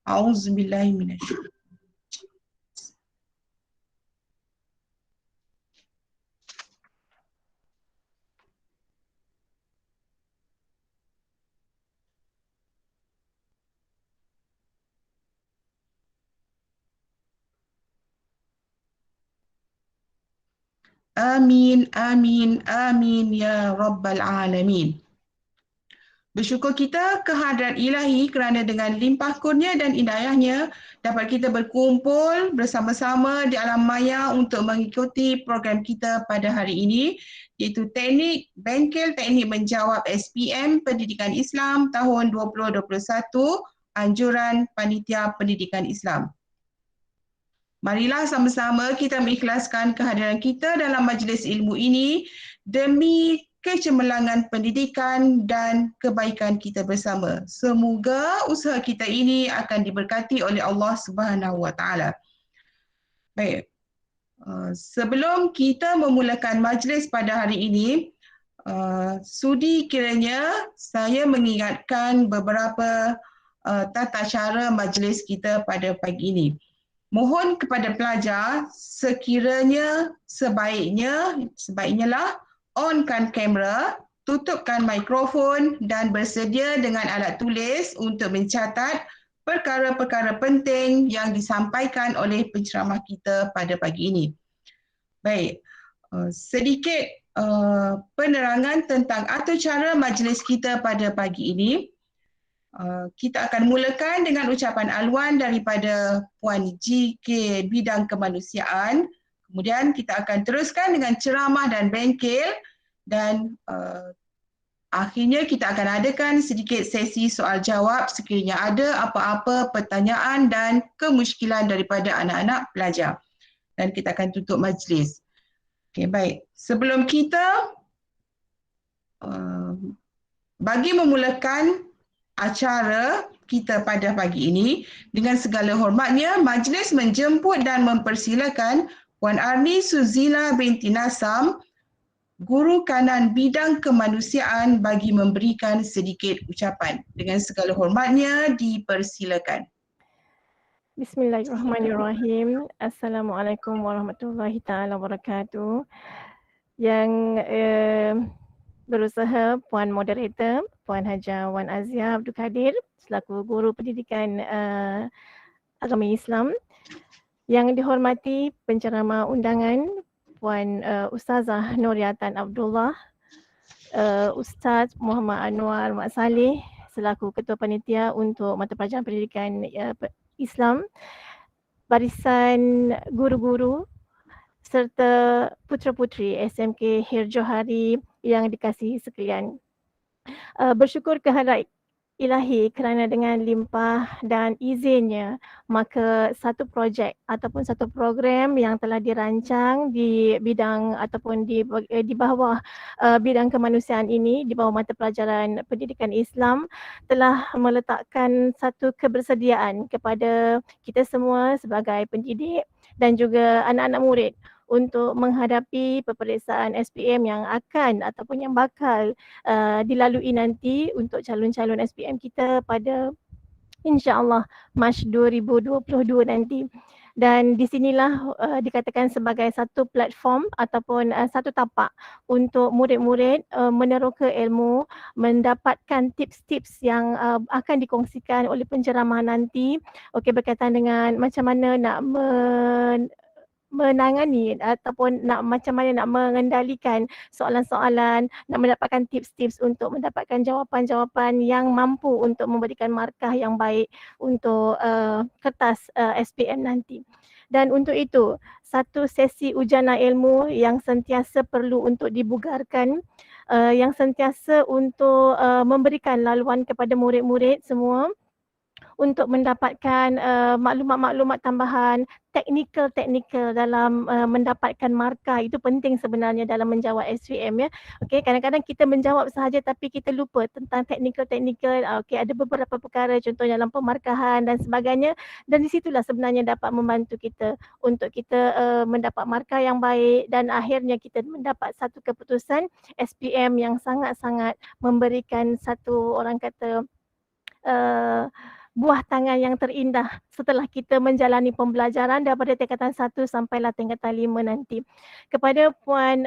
A'udzubillahi minasyaitonir. Amin, amin, amin ya Rabbal Alamin. Bersyukur kita kehadrat ilahi kerana dengan limpah kurnia dan indayahnya dapat kita berkumpul bersama-sama di alam maya untuk mengikuti program kita pada hari ini, iaitu Teknik Bengkel Teknik Menjawab SPM Pendidikan Islam tahun 2021, Anjuran Panitia Pendidikan Islam. Marilah sama-sama kita mengikhlaskan kehadiran kita dalam majlis ilmu ini demi kecemerlangan pendidikan dan kebaikan kita bersama. Semoga usaha kita ini akan diberkati oleh Allah Subhanahu Wa Taala. Baik. Sebelum kita memulakan majlis pada hari ini, sudi kiranya saya mengingatkan beberapa tata cara majlis kita pada pagi ini. Mohon kepada pelajar sekiranya sebaiknya lah onkan kamera, tutupkan mikrofon dan bersedia dengan alat tulis untuk mencatat perkara-perkara penting yang disampaikan oleh penceramah kita pada pagi ini. Baik, sedikit penerangan tentang atur cara majlis kita pada pagi ini. Kita akan mulakan dengan ucapan alwan daripada Puan GK Bidang Kemanusiaan. Kemudian kita akan teruskan dengan ceramah dan bengkel dan akhirnya kita akan adakan sedikit sesi soal jawab sekiranya ada apa-apa pertanyaan dan kemusykilan daripada anak-anak pelajar. Dan kita akan tutup majlis. Okey, baik. Sebelum kita bagi memulakan acara kita pada pagi ini, dengan segala hormatnya, majlis menjemput dan mempersilakan Puan Arni Suzila binti Nasam, Guru Kanan Bidang Kemanusiaan bagi memberikan sedikit ucapan. Dengan segala hormatnya, dipersilakan. Bismillahirrahmanirrahim. Assalamualaikum warahmatullahi taala wabarakatuh. Yang berusaha Puan Moderator, Puan Haja Wan Azia Abdul Kadir selaku Guru Pendidikan Agama Islam. Yang dihormati penceramah undangan Puan Ustazah Nuriatan Abdullah, Ustaz Muhammad Anwar Mak Saleh selaku Ketua Panitia untuk Mata Pelajaran Pendidikan Islam, barisan guru-guru serta putera-puteri SMK Hir Johari yang dikasihi sekalian. Bersyukur kehadrat ilahi kerana dengan limpah dan izinnya, maka satu projek ataupun satu program yang telah dirancang di bidang ataupun di bawah bidang kemanusiaan ini, di bawah mata pelajaran pendidikan Islam, telah meletakkan satu kebersediaan kepada kita semua sebagai pendidik dan juga anak-anak murid untuk menghadapi peperiksaan SPM yang akan ataupun yang bakal dilalui nanti untuk calon-calon SPM kita pada insya-Allah Mac 2022 nanti. Dan di sinilah dikatakan sebagai satu platform ataupun satu tapak untuk murid-murid meneroka ilmu, mendapatkan tips-tips yang akan dikongsikan oleh penceramah nanti, berkaitan dengan macam mana nak menangani ataupun macam mana nak mengendalikan soalan-soalan, nak mendapatkan tips-tips untuk mendapatkan jawapan-jawapan yang mampu untuk memberikan markah yang baik untuk kertas SPM nanti. Dan untuk itu, satu sesi ujian ilmu yang sentiasa perlu untuk dibugarkan, yang sentiasa untuk memberikan laluan kepada murid-murid semua untuk mendapatkan maklumat-maklumat tambahan, teknikal dalam mendapatkan markah. Itu penting sebenarnya dalam menjawab SPM ya. Kadang-kadang kita menjawab sahaja tapi kita lupa tentang teknikal. Ada beberapa perkara contohnya dalam pemarkahan dan sebagainya, dan di situlah sebenarnya dapat membantu kita untuk kita mendapat markah yang baik dan akhirnya kita mendapat satu keputusan SPM yang sangat-sangat memberikan satu orang kata buah tangan yang terindah setelah kita menjalani pembelajaran daripada tingkatan 1 sampailah tingkatan 5 nanti. Kepada Puan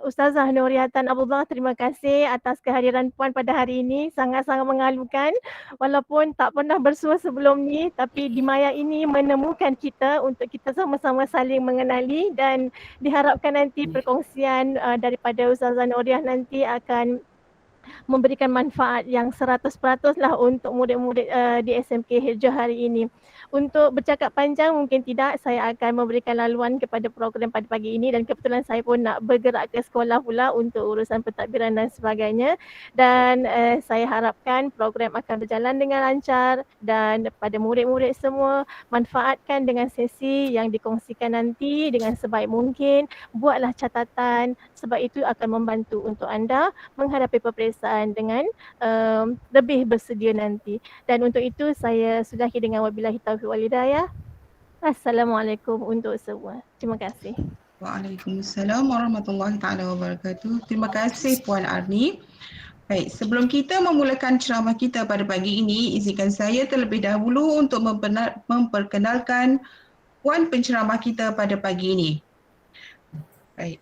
Ustazah Nuriyatan Abdullah, terima kasih atas kehadiran Puan pada hari ini. Sangat-sangat mengalukan walaupun tak pernah bersua sebelum ni, tapi di Maya ini menemukan kita untuk kita sama-sama saling mengenali, dan diharapkan nanti perkongsian daripada Ustazah Nuriyah nanti akan memberikan manfaat yang 100% lah untuk murid-murid di SMK Hijrah hari ini. Untuk bercakap panjang mungkin tidak, saya akan memberikan laluan kepada program pada pagi ini, dan kebetulan saya pun nak bergerak ke sekolah pula untuk urusan pentadbiran dan sebagainya, dan saya harapkan program akan berjalan dengan lancar, dan pada murid-murid semua manfaatkan dengan sesi yang dikongsikan nanti dengan sebaik mungkin. Buatlah catatan sebab itu akan membantu untuk anda menghadapi peperiksaan dengan lebih bersedia nanti. Dan untuk itu saya sudahi dengan wabillahi taufiq wal hidayah. Assalamualaikum untuk semua. Terima kasih. Waalaikumsalam warahmatullahi taala wabarakatuh. Terima kasih Puan Arni. Baik, sebelum kita memulakan ceramah kita pada pagi ini, izinkan saya terlebih dahulu untuk memperkenalkan Puan penceramah kita pada pagi ini. Baik.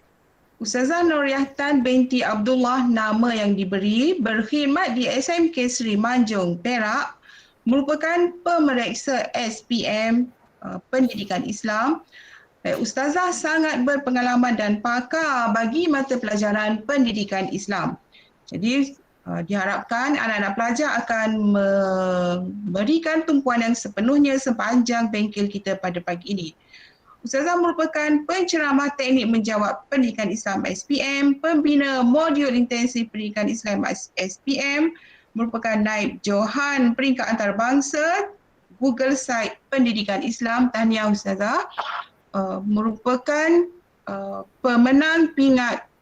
Ustazah Nuriyatan binti Abdullah, nama yang diberi, berkhidmat di SMK Seri Manjung, Perak, merupakan pemeriksa SPM Pendidikan Islam. Ustazah sangat berpengalaman dan pakar bagi mata pelajaran pendidikan Islam. Jadi diharapkan anak-anak pelajar akan memberikan tumpuan yang sepenuhnya sepanjang bengkel kita pada pagi ini. Ustazah merupakan penceramah teknik menjawab pendidikan Islam SPM, pembina modul intensif pendidikan Islam SPM, merupakan naib Johan peringkat antarabangsa Google Site Pendidikan Islam. Tahniah Ustazah. Merupakan pemenang pingat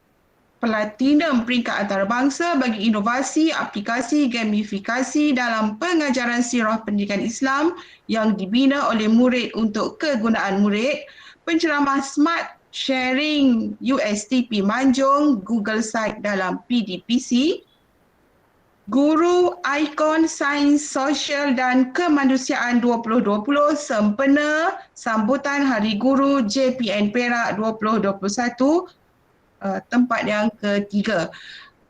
Platinum peringkat antarabangsa bagi inovasi aplikasi gamifikasi dalam pengajaran sirah pendidikan Islam yang dibina oleh murid untuk kegunaan murid, penceramah Smart Sharing USTP Manjung, Google Site dalam PDPC, Guru Ikon Sains Sosial dan Kemanusiaan 2020 sempena sambutan Hari Guru JPN Perak 2021, tempat yang ketiga.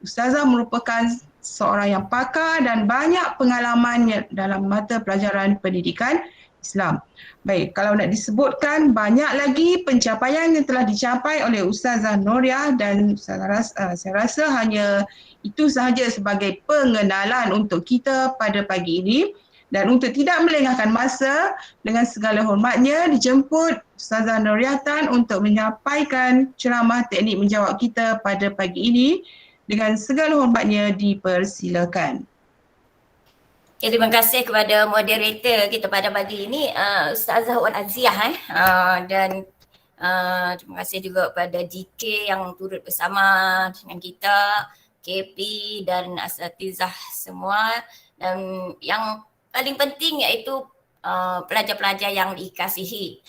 Ustazah merupakan seorang yang pakar dan banyak pengalaman dalam mata pelajaran pendidikan Islam. Baik, kalau nak disebutkan banyak lagi pencapaian yang telah dicapai oleh Ustazah Nuriyah, dan saya rasa hanya itu sahaja sebagai pengenalan untuk kita pada pagi ini. Dan untuk tidak melengahkan masa, dengan segala hormatnya dijemput Ustazah Nuriyatan untuk menyampaikan ceramah teknik menjawab kita pada pagi ini. Dengan segala hormatnya dipersilakan. Okay, terima kasih kepada moderator kita pada pagi ini, Ustazah Wan Aziah. Dan terima kasih juga kepada GK yang turut bersama dengan kita, KP dan asatizah semua. Dan yang paling penting iaitu pelajar-pelajar yang dikasihi.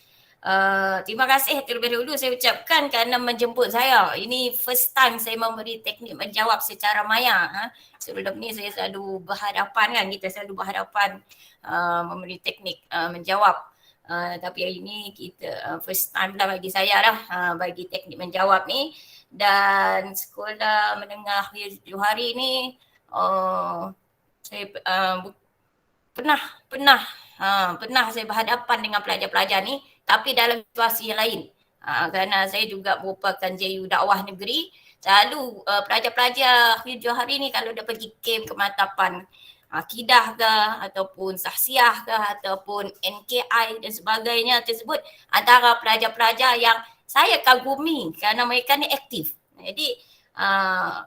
Terima kasih terlebih dahulu saya ucapkan kerana menjemput saya. Ini first time saya memberi teknik menjawab secara maya. Sebelum ni saya selalu berhadapan, kita selalu berhadapan memberi teknik menjawab. Tapi hari ini kita first time lah bagi saya lah bagi teknik menjawab ni. Dan sekolah menengah Johari ni saya pernah saya berhadapan dengan pelajar-pelajar ni, tapi dalam situasi yang lain. Kerana saya juga merupakan JU dakwah negeri, selalu pelajar-pelajar Johari ni kalau dia pergi camp kemantapan akidah ke ataupun sahsiah ke ataupun NKI dan sebagainya tersebut, antara pelajar-pelajar yang saya kagumi kerana mereka ni aktif. Jadi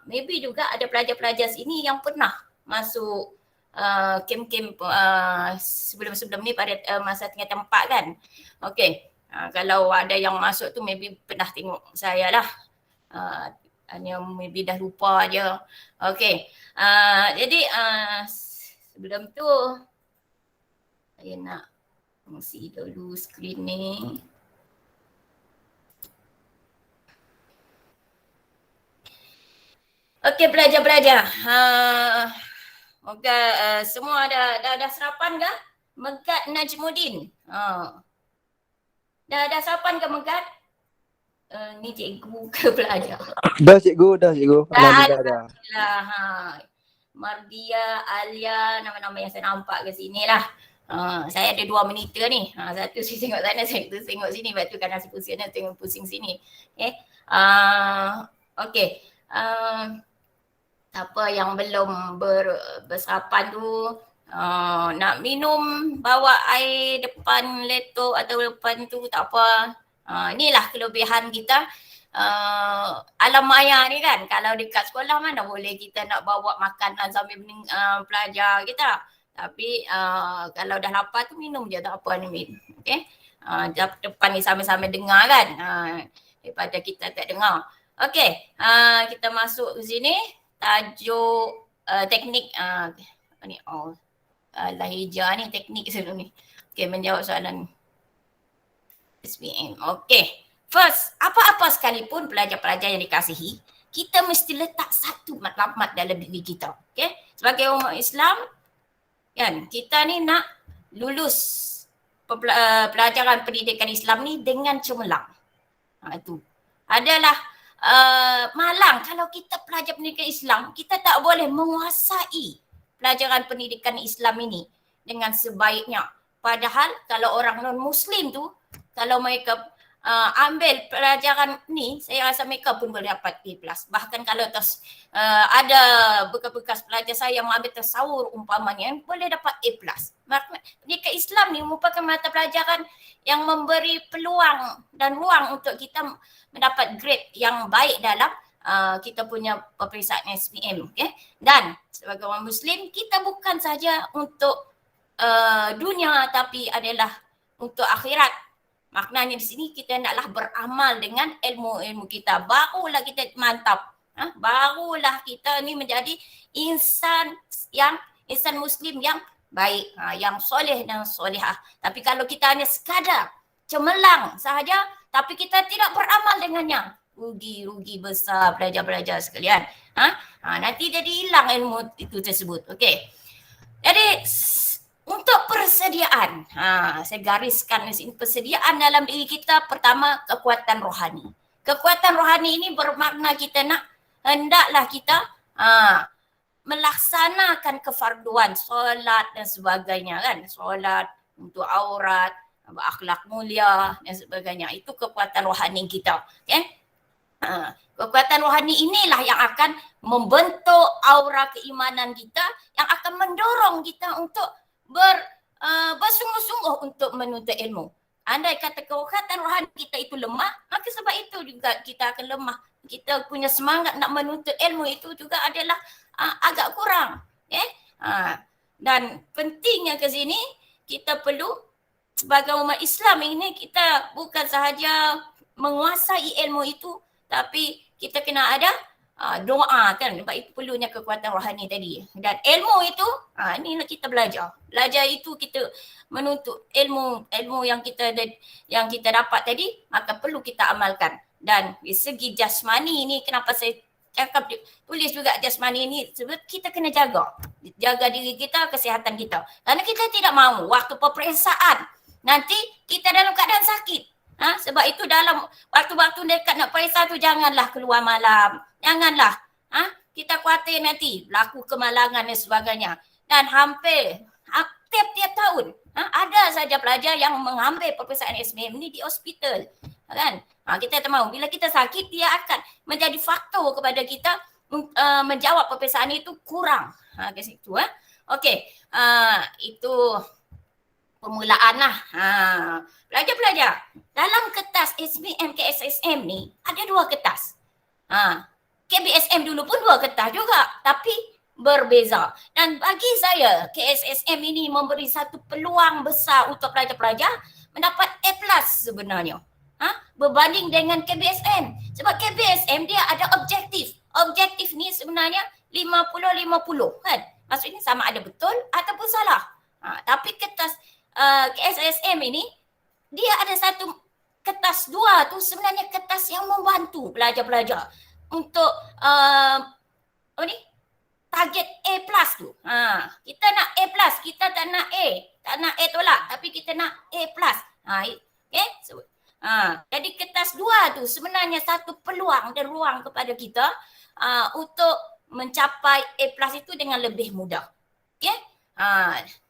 maybe juga ada pelajar-pelajar sini yang pernah masuk camp-camp sebelum-sebelum ni pada masa tingkatan 4 kan. Okey, kalau ada yang masuk tu maybe pernah tengok saya lah, hanya maybe dah lupa je. Okey, jadi sebelum tu saya nak kongsi dulu skrin ni. Okey, pelajar-pelajar, Moga semua dah sarapan ke? Megat Najmuddin. Dah sarapan ke Megat? Ni cikgu ke pelajar? Dah cikgu. Alhamdulillah dah. Alhamdulillah. Mardia, Alia, nama-nama yang saya nampak ke sini lah. Saya ada 2 monitor ni. Satu saya tengok sana, satu tengok sini. Lepas tu kan nasi pusing sana, tengok pusing sini. Okay. Siapa yang belum bersarapan tu, nak minum, bawa air depan laptop atau depan tu tak apa. Inilah kelebihan kita. Alam maya ni kan, kalau dekat sekolah mana boleh kita nak bawa makanan sambil belajar kita. Tapi kalau dah lapar tu minum je, tak apa ni Min. Okay? Depan ni sambil-sambil dengar kan, daripada kita tak dengar. Okay, kita masuk ke sini. Tajuk teknik ni Lahijah ni teknik sebelum ni. Okay, menjawab soalan SPM. Okay. First, apa-apa sekalipun pelajar-pelajar yang dikasihi, kita mesti letak satu matlamat dalam diri kita. Okay? Sebagai umat Islam, kan, kita ni nak lulus pelajaran pendidikan Islam ni dengan cemerlang. Itu adalah malang kalau kita pelajar pendidikan Islam, kita tak boleh menguasai pelajaran pendidikan Islam ini dengan sebaiknya. Padahal kalau orang non-Muslim tu, kalau mereka ambil pelajaran ni, saya rasa mereka pun boleh dapat A+. Bahkan kalau ada bekas-bekas pelajar saya yang mengambil tasawur umpamanya, boleh dapat A+. Pendidikan Islam ni merupakan mata pelajaran yang memberi peluang dan ruang untuk kita mendapat grade yang baik dalam kita punya peperiksaan SPM. Okay? Dan sebagai orang Muslim, kita bukan saja untuk dunia tapi adalah untuk akhirat. Maknanya di sini kita naklah beramal dengan ilmu-ilmu kita. Barulah kita mantap. Barulah kita ni menjadi insan Muslim yang baik, yang soleh dan solehah. Tapi kalau kita hanya sekadar cemerlang sahaja tapi kita tidak beramal dengannya, rugi besar pelajar-pelajar sekalian. Nanti jadi hilang ilmu itu tersebut. Okey. Jadi untuk persediaan, saya gariskan di sini, persediaan dalam diri kita, pertama kekuatan rohani. Kekuatan rohani ini bermakna kita hendaklah kita melaksanakan kefarduan, solat dan sebagainya kan. Solat untuk aurat, berakhlak mulia dan sebagainya. Itu kekuatan rohani kita. Okay? Kekuatan rohani inilah yang akan membentuk aura keimanan kita, yang akan mendorong kita untuk bersungguh-sungguh untuk menuntut ilmu. Andai kata kekuatan rohani kita itu lemah, maka sebab itu juga kita akan lemah. Kita punya semangat nak menuntut ilmu itu juga adalah agak kurang. Dan pentingnya ke sini, kita perlu sebagai umat Islam ini, kita bukan sahaja menguasai ilmu itu, tapi kita kena ada doa kan, sebab itu perlunya kekuatan rohani tadi. Dan ilmu itu, ni kita belajar. Belajar itu kita menuntut ilmu yang kita dapat tadi, maka perlu kita amalkan. Dan di segi jasmani ini, kenapa saya cakap tulis juga jasmani ini, sebab kita kena jaga diri kita, kesihatan kita. Kerana kita tidak mahu waktu peperiksaan nanti kita dalam keadaan sakit. Sebab itu dalam waktu-waktu dekat nak periksa tu janganlah keluar malam. Janganlah. Kita khawatir nanti berlaku kemalangan dan sebagainya. Dan hampir tiap-tiap tahun ada saja pelajar yang mengambil peperiksaan SPM ni di hospital. Kan? Kita tak mahu. Bila kita sakit, dia akan menjadi faktor kepada kita menjawab peperiksaan itu kurang. Ke situ. Okey. Itu permulaan lah. Pelajar-pelajar, dalam kertas SPM KSSM ni ada 2 kertas. KBSM dulu pun 2 kertas juga, tapi berbeza. Dan bagi saya, KSSM ini memberi satu peluang besar untuk pelajar-pelajar mendapat A+ sebenarnya. Berbanding dengan KBSM. Sebab KBSM dia ada objektif. Objektif ni sebenarnya 50-50 kan. Maksudnya sama ada betul ataupun salah. Tapi kertas KSSM ini, dia ada satu kertas 2 tu sebenarnya kertas yang membantu pelajar-pelajar untuk target A plus tu. Kita nak A plus, kita tak nak A. Tak nak A tolak, tapi kita nak A plus. Okay? So, jadi kertas 2 tu sebenarnya satu peluang dan ruang kepada kita untuk mencapai A plus itu dengan lebih mudah. Okay?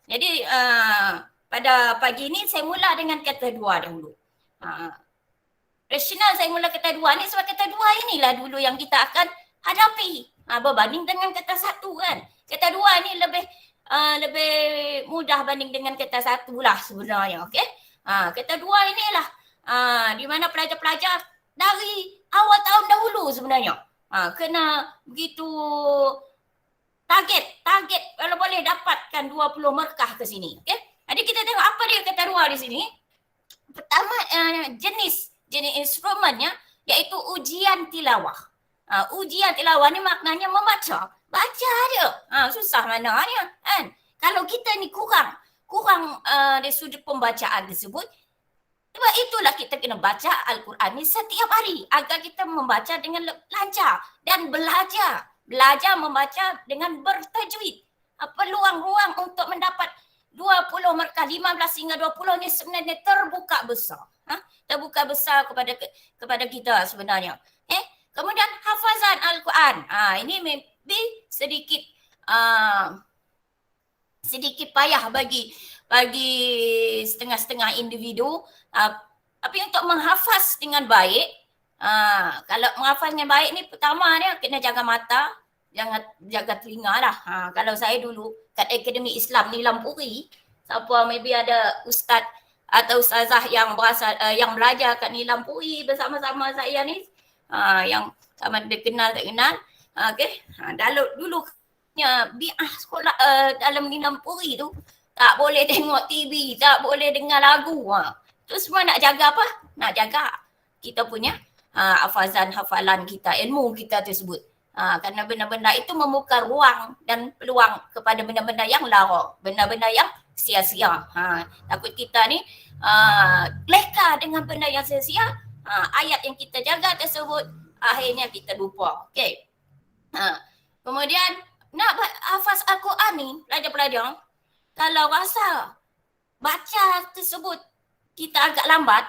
Jadi pada pagi ni saya mula dengan kata 2 dahulu. Rasional saya mula kata 2 ni sebab kata 2 inilah dulu yang kita akan hadapi. Berbanding dengan kata 1 kan. Kata 2 ni lebih mudah banding dengan kata 1 lah sebenarnya. Okay? Kata 2 inilah di mana pelajar-pelajar dari awal tahun dahulu sebenarnya kena begitu target kalau boleh dapatkan 20 markah ke sini. Okay? Jadi kita tengok apa dia kata 2 di sini. Pertama jenis instrumennya iaitu ujian tilawah. Ujian tilawah ni maknanya membaca. Baca dia. Susah mana dia kan. Kalau kita ni kurang dari sudut pembacaan tersebut, sebab itulah kita kena baca Al-Quran ni setiap hari agar kita membaca dengan lancar dan belajar membaca dengan bertajwid. Peluang ruang untuk mendapat 20 markah 15 hingga 20 ni sebenarnya terbuka besar. Terbuka besar kepada kita sebenarnya. Kemudian hafazan Al-Quran. Ini maybe sedikit payah bagi setengah-setengah individu. Tapi untuk menghafaz dengan baik, kalau menghafaz dengan baik ni pertama dia kena jaga mata, jangan jaga telinga lah. Kalau saya dulu kat Akademi Islam Nilam Puri, siapa maybe ada ustaz atau ustazah yang berasal yang belajar kat Nilam Puri bersama-sama saya ni, yang sama ada kenal tak kenal, okey. Dulu bi'ah sekolah dalam Nilam Puri tu tak boleh tengok TV, tak boleh dengar lagu. Tu semua nak jaga apa? Nak jaga kita punya hafalan kita, ilmu kita tersebut. Kerana benda-benda itu membuka ruang dan peluang kepada benda-benda yang lara, benda-benda yang sia-sia. Takut kita ni leka dengan benda yang sia-sia, ayat yang kita jaga tersebut akhirnya kita lupa. Okay. Kemudian nak hafaz Al-Quran ni, pelajar-pelajar, kalau rasa baca tersebut kita agak lambat,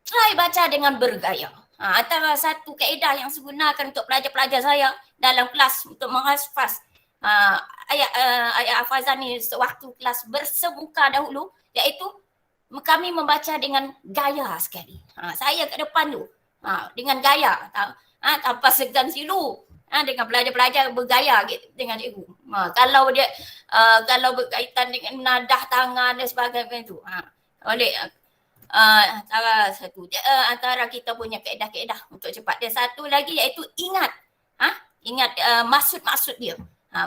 try baca dengan bergaya. Antara satu kaedah yang saya gunakan untuk pelajar-pelajar saya dalam kelas untuk menghafaz ayat hafazan ni sewaktu kelas bersemuka dahulu, iaitu kami membaca dengan gaya sekali. Saya kat depan tu dengan gaya, tanpa segan silu. Dengan pelajar-pelajar bergaya dengan cikgu. Kalau berkaitan dengan nadah tangan dan sebagainya tu, boleh antara kita punya kaedah-kaedah untuk cepat. Dan satu lagi iaitu ingat maksud-maksud dia.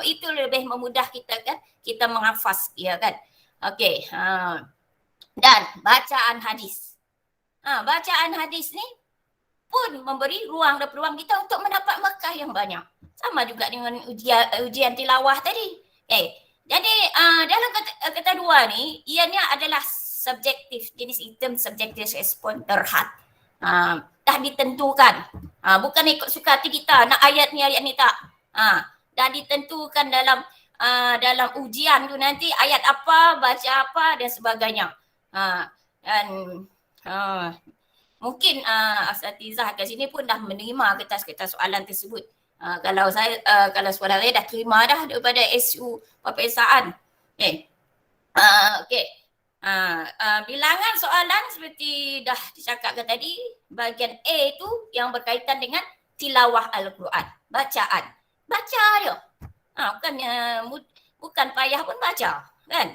Itu lebih memudah kita kan, kita menghafaz dia kan. Okey. Dan bacaan hadis. Bacaan hadis ni pun memberi ruang dan peluang kita untuk mendapat markah yang banyak. Sama juga dengan ujian tilawah tadi. Jadi dalam kata 2 ni, ianya adalah subjektif, jenis item subjektif respon terhad. Dah ditentukan. Bukan ikut suka hati kita nak ayat ni tak. Dah ditentukan dalam ujian tu nanti ayat apa, baca apa dan sebagainya. Mungkin asatizah kat sini pun dah menerima kertas-kertas soalan tersebut. Kalau saudara saya dah terima dah daripada SU peperiksaan. Okey. Bilangan soalan seperti dah dicakapkan tadi, bahagian A tu yang berkaitan dengan tilawah Al-Quran, bacaan. Baca dia. Bukan payah pun baca, kan?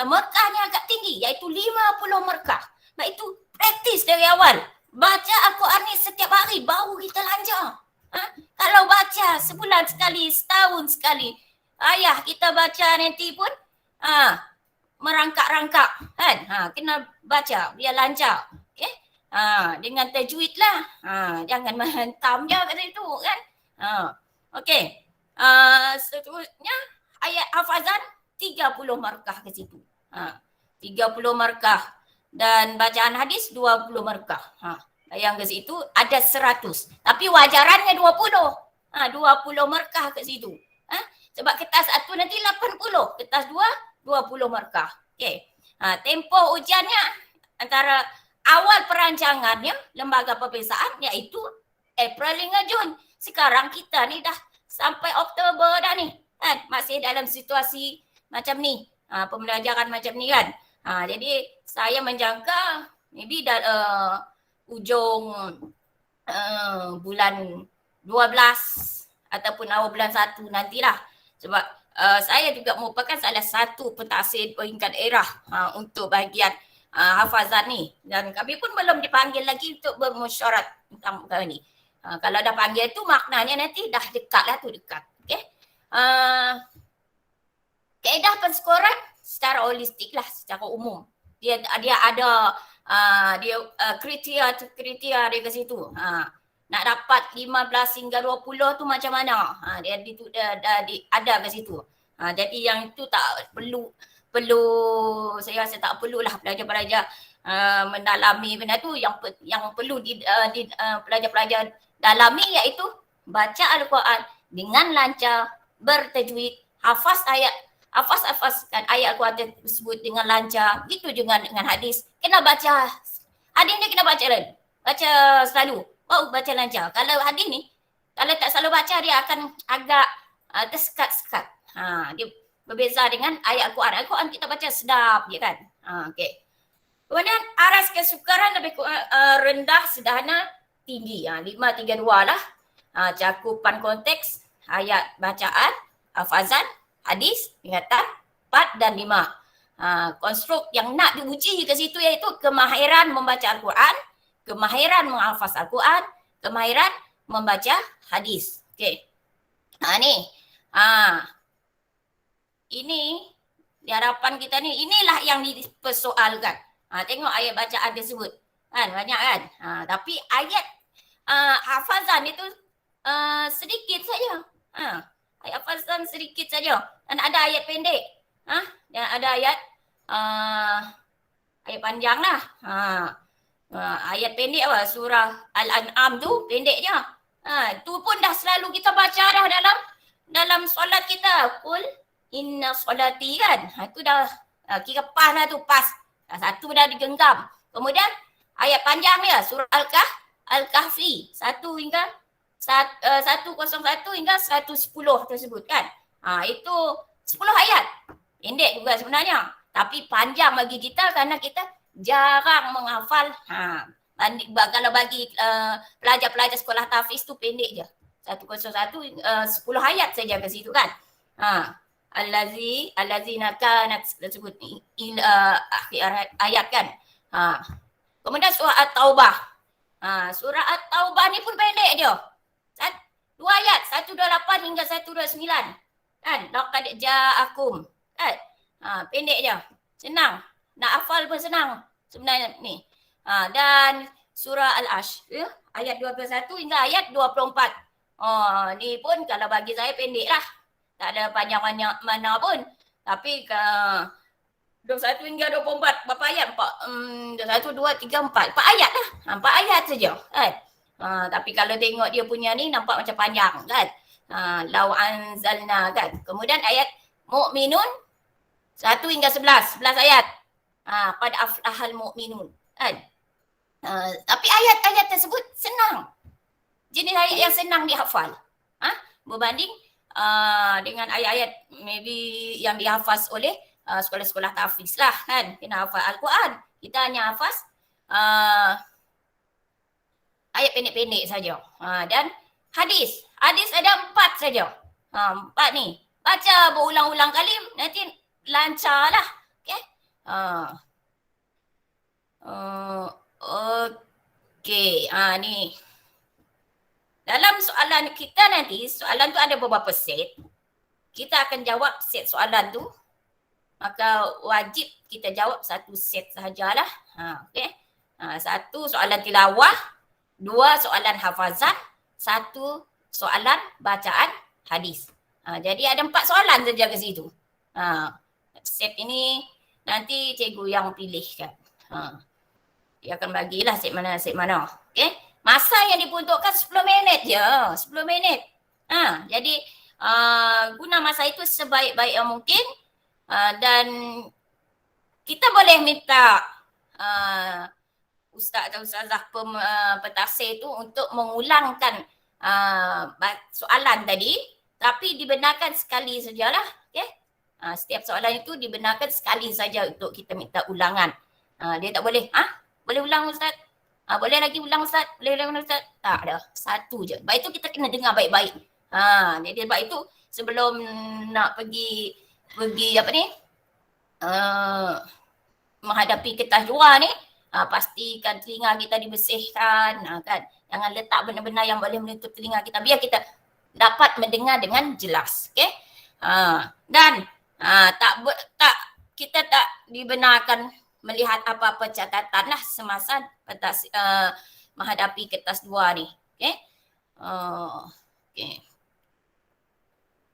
Markahnya agak tinggi iaitu 50 markah. Sebab itu praktis dari awal. Baca Al-Quran ni setiap hari baru kita lancar. Kalau baca sebulan sekali, setahun sekali, ayah kita baca nanti pun merangkak-rangkak kan. Kena baca biar lancar. Okay? Dengan tajwid lah. Jangan menghentam je kat situ kan. Okey. Seterusnya ayat hafazan 30 markah ke situ. 30 markah. Dan bacaan hadis 20 markah. Yang ke situ ada 100. Tapi wajarannya 20. 20 markah ke situ. Sebab kertas 1 nanti 80, kertas 2, 20 markah. Okey. Tempoh ujiannya antara awal perancangannya lembaga peperiksaan iaitu April hingga Jun. Sekarang kita ni dah sampai Oktober dah ni. Kan? Masih dalam situasi macam ni. Pembelajaran macam ni kan. Jadi saya menjangka maybe ujung bulan 12 ataupun awal bulan 1 nantilah. Sebab saya juga merupakan salah satu pentaksir peringkat daerah untuk bahagian hafazan ni. Dan kami pun belum dipanggil lagi untuk bermesyuarat tentang perkara ni. Kalau dah panggil tu maknanya nanti dah dekat lah tu, dekat. Okay. Kaedah penskoran secara holistik lah, secara umum. Dia ada kriteria dia ke situ. Nak dapat 15 hingga 20 tu macam mana? Dia ada ke situ. Jadi yang itu tak perlu saya rasa tak perlulah pelajar-pelajar mendalami benda tu. Yang perlu pelajar-pelajar dalami iaitu baca Al-Quran dengan lancar, bertajwid, hafazkan ayat Al-Quran tersebut dengan lancar. Gitu juga dengan hadis. Kena baca. Hadis ni kena baca kan? Baca selalu. Baca lancar. Kalau hadis ni, kalau tak selalu baca dia akan agak tersekat-sekat. Dia berbeza dengan ayat Al-Quran. Al-Quran kita baca sedap je kan. Okay. Kemudian aras kesukaran lebih rendah, sederhana, tinggi. 532 lah. Cakupan konteks, ayat bacaan, hafazan, hadis, ingatan, 4 dan 5. Konstruk yang nak diuji ke situ iaitu kemahiran membaca Al-Quran, kemahiran menghafaz Al-Quran, kemahiran membaca hadis. Okey. Ni. Ini di hadapan kita ni, inilah yang dipersoalkan. Tengok ayat bacaan tersebut. Kan banyak kan? Tapi ayat hafazan itu sedikit saja. Ayat hafazan sedikit saja. Dan ada ayat pendek. Dan ada ayat panjang lah. Ayat pendek apa? Surah Al-An'am tu pendek je. Tu pun dah selalu kita baca dah dalam solat kita. Qul inna solati kan. Itu dah kira pas lah tu, pas. Satu dah digenggam. Kemudian ayat panjang dia, surah Al-Kahfi 101 hingga 110 tersebut kan. Itu 10 ayat. Pendek juga sebenarnya. Tapi panjang bagi kita kerana kita jarang menghafal. Kalau bagi pelajar-pelajar sekolah tahfiz tu pendek je. 101 10 ayat saja ke situ kan. Allazina kanat tersebut akhir ayat kan. Kemudian surah At-Taubah. Surah At-Taubah ni pun pendek je. 2 ayat, 128 hingga 129. Kan? Laqad ja'akum. Kan? Pendek je. Senang. Nak hafal pun senang sebenarnya ni. Dan surah Al-Ash, ayat 21 hingga ayat 24. Ni pun kalau bagi saya pendek lah. Tak ada panjang-panjang mana pun. Tapi 21 hingga 24, berapa ayat? 1, 2, 3, 4. 4 ayat lah. 4 ayat saja. Kan? Tapi kalau tengok dia punya ni nampak macam panjang kan. Lau anzalna kan. Kemudian ayat Mu'minun 1 hingga 11. 11 ayat. Qad aflahal mu'minun. Kan? Tapi ayat-ayat tersebut senang. Jenis ayat yang senang dihafal. Berbanding dengan ayat-ayat maybe yang dihafaz oleh sekolah-sekolah tahfiz lah kan. Kena hafal Al-Quran. Kita hanya hafaz ayat pendek-pendek saja. Dan hadis. Hadis ada 4 saja. 4 ni. Baca berulang-ulang kali nanti lancar lah. Okay. Okey. Ni. Dalam soalan kita nanti, soalan tu ada beberapa set. Kita akan jawab set soalan tu. Maka wajib kita jawab satu set sahajalah. Okey. 1 soalan tilawah, 2 soalan hafazan, 1 soalan bacaan hadis. Jadi ada 4 soalan saja ke situ. Set ini nanti cikgu yang pilihkan. Dia akan bagilah set mana. Okey. Masa yang diperuntukkan 10 minit je. 10 minit. Jadi guna masa itu sebaik-baik yang mungkin dan kita boleh minta ustaz atau ustazah pentafsir itu untuk mengulangkan soalan tadi, tapi dibenarkan sekali sajalah. Okay? Setiap soalan itu dibenarkan sekali saja untuk kita minta ulangan. Dia tak boleh, boleh ulang ustaz? Boleh lagi ulang ustaz? Boleh ulang ustaz? Tak ada, satu je. Sebab itu kita kena dengar baik-baik. Jadi sebab itu sebelum nak pergi apa ni? Menghadapi kertas luar ni, pastikan telinga kita dibersihkan, kan? Jangan letak benda-benda yang boleh menutup telinga kita biar kita dapat mendengar dengan jelas. Okey? Dan kita tak dibenarkan melihat apa-apa catatan lah semasa menghadapi kertas dua ni. Okey? Okey.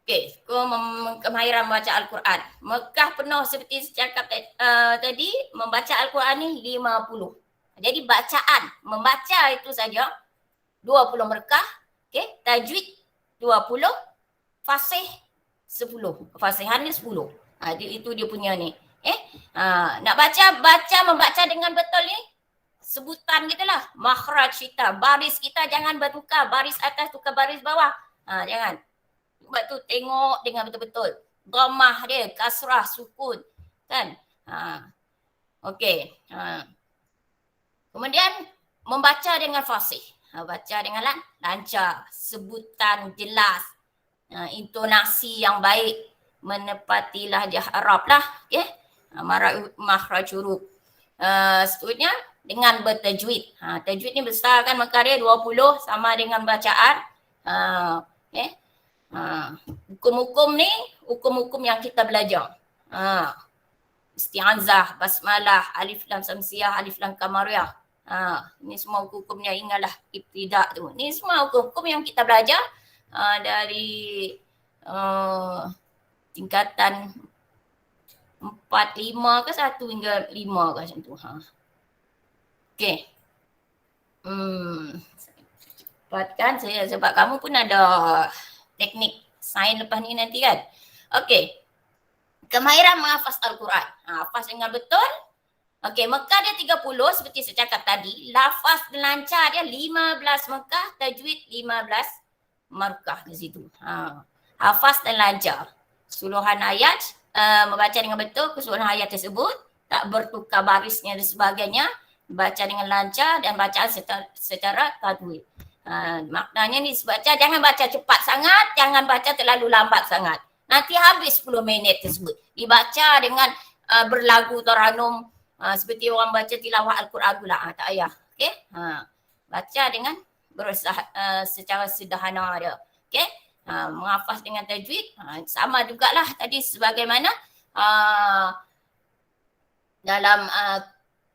Okey, kemahiran membaca Al-Quran. Mekah penuh seperti saya cakap tadi, membaca Al-Quran ni 50. Jadi bacaan, membaca itu saja 20 Mekah, okey, tajwid 20, fasih 10. Fasihan ni 10. Itu dia punya ni. Nak membaca dengan betul ni, sebutan kita lah. Makhraj kita, baris kita jangan bertukar. Baris atas tukar baris bawah. Jangan. Sebab tu tengok dengan betul-betul. Dhammah dia, kasrah, sukun. Kan? Okey. Kemudian membaca dengan fasih. Baca dengan lancar. Sebutan jelas. Intonasi yang baik. Menepati lahjah Arab lah. Okay? Makhraj huruf. Seterusnya dengan bertajwid. Tajwid ni besar kan maka dia 20 sama dengan bacaan. Okay? Hukum-hukum ni, hukum-hukum yang kita belajar. Isti'anzah, basmalah, alif lam samsiyah, alif lam kamariyah. Ni semua hukum-hukumnya, ingatlah ibtidak tu. Ni semua hukum-hukum yang kita belajar dari tingkatan 4, 5 ke 1 hingga 5 ke macam tu. Okey. Cepatkan saya sebab kamu pun ada teknik sains lepas ni nanti kan. Okey. Kemahiran menghafaz Al-Quran. Hafaz dengan betul. Okey, Mekah dia 30 seperti saya cakap tadi. Lafaz lancar dia 15 Mekah, tajwid 15 Markah di situ. Hafaz dan lancar. Keseluruhan ayat membaca dengan betul keseluruhan ayat tersebut, tak bertukar barisnya dan sebagainya, baca dengan lancar dan bacaan secara tajwid. Maknanya ni baca, jangan baca cepat sangat, jangan baca terlalu lambat sangat. Nanti habis 10 minit tersebut. Dibaca dengan berlagu taranum seperti orang baca tilawah Al-Quran pula. Tak payah. Okey? Baca dengan secara sederhana dia. Okey? Menghafaz dengan tajwid. Sama jugalah tadi sebagaimana dalam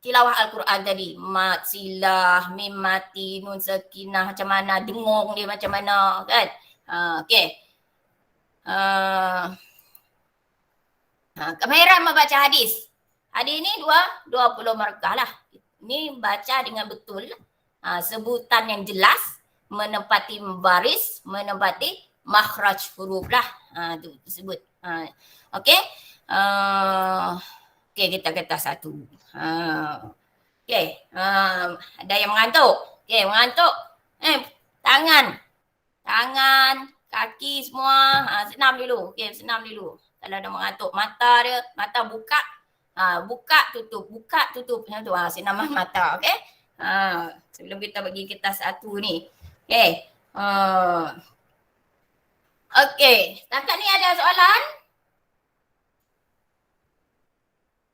tilawah Al-Quran tadi, mat, silah, mim, mati, nun, sakinah, macam mana, dengung dia macam mana kan. Okey. Kemahiran membaca hadis. Hadis ni 20 markah lah. Ni baca dengan betul. Sebutan yang jelas, menempati baris, menempati makhraj huruf lah. Tu disebut. Okey. Okey, kita kata satu. Okey, ada yang mengantuk. Okey, mengantuk. Tangan, kaki semua senam dulu. Okey, senam dulu. Kalau ada mengantuk, mata dia, mata buka, buka tutup macam tu. Senaman mata, okey. Sebelum kita bagi kita satu ni. Okey. Okey, setakat ni ada soalan?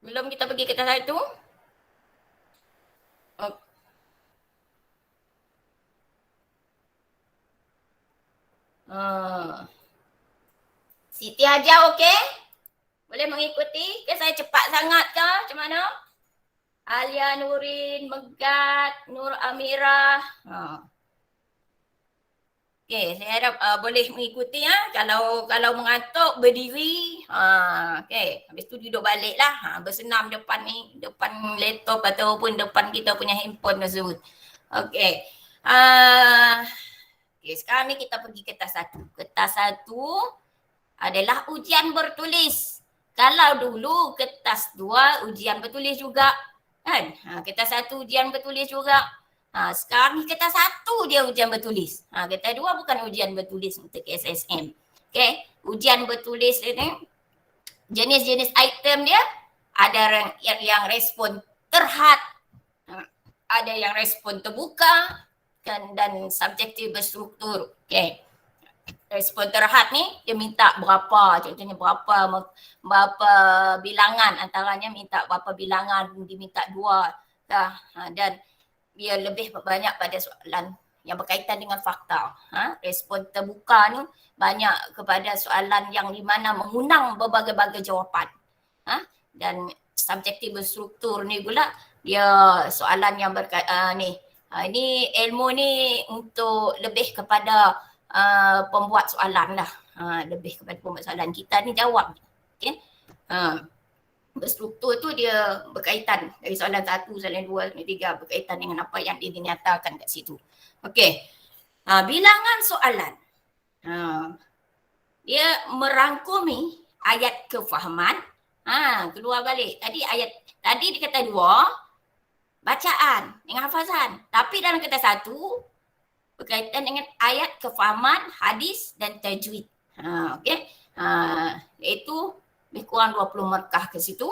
Belum kita pergi ke tahap itu. Siti Hajar okey? Boleh mengikuti? Ke saya cepat sangat ke? Macam mana? Alia Nurin, Megat, Nur Amirah. Okey, saya harap boleh mengikuti ya. Kalau mengantuk berdiri, okey. Habis tu duduk baliklah. Bersenam depan ni, depan laptop ataupun depan kita punya handphone tersebut. Okey. Okay, sekarang ni kita pergi kertas 1. Kertas 1 adalah ujian bertulis. Kalau dulu kertas 2 ujian bertulis juga. Kan? Kertas 1 ujian bertulis juga. Sekarang ni kertas 1 dia ujian bertulis. Kertas 2 bukan ujian bertulis untuk SSM. Okay, ujian bertulis ini jenis-jenis item dia ada yang respon terhad, ada yang respon terbuka dan subjektif berstruktur. Okay. Respon terhad ni dia minta berapa, contohnya berapa bilangan, antaranya minta berapa bilangan, diminta 2 dan dia lebih banyak pada soalan yang berkaitan dengan fakta. Respon terbuka ni banyak kepada soalan yang di mana mengundang berbagai-bagai jawapan. Dan subjektif berstruktur ni pula dia soalan yang berkaitan ini ilmu ni untuk lebih kepada pembuat soalan lah. Lebih kepada pembuat soalan, kita ni jawab. Okay? Berstruktur tu dia berkaitan dari soalan 1, soalan 2, soalan 3 berkaitan dengan apa yang dinyatakan kat situ. Okey. Bilangan soalan. Dia merangkumi ayat kefahaman. Keluar balik. Tadi dia kata 2 bacaan dengan hafazan. Tapi dalam kertas 1 berkaitan dengan ayat kefahaman, hadis dan tajwid. Okey. Iaitu lebih kurang 20 markah ke situ.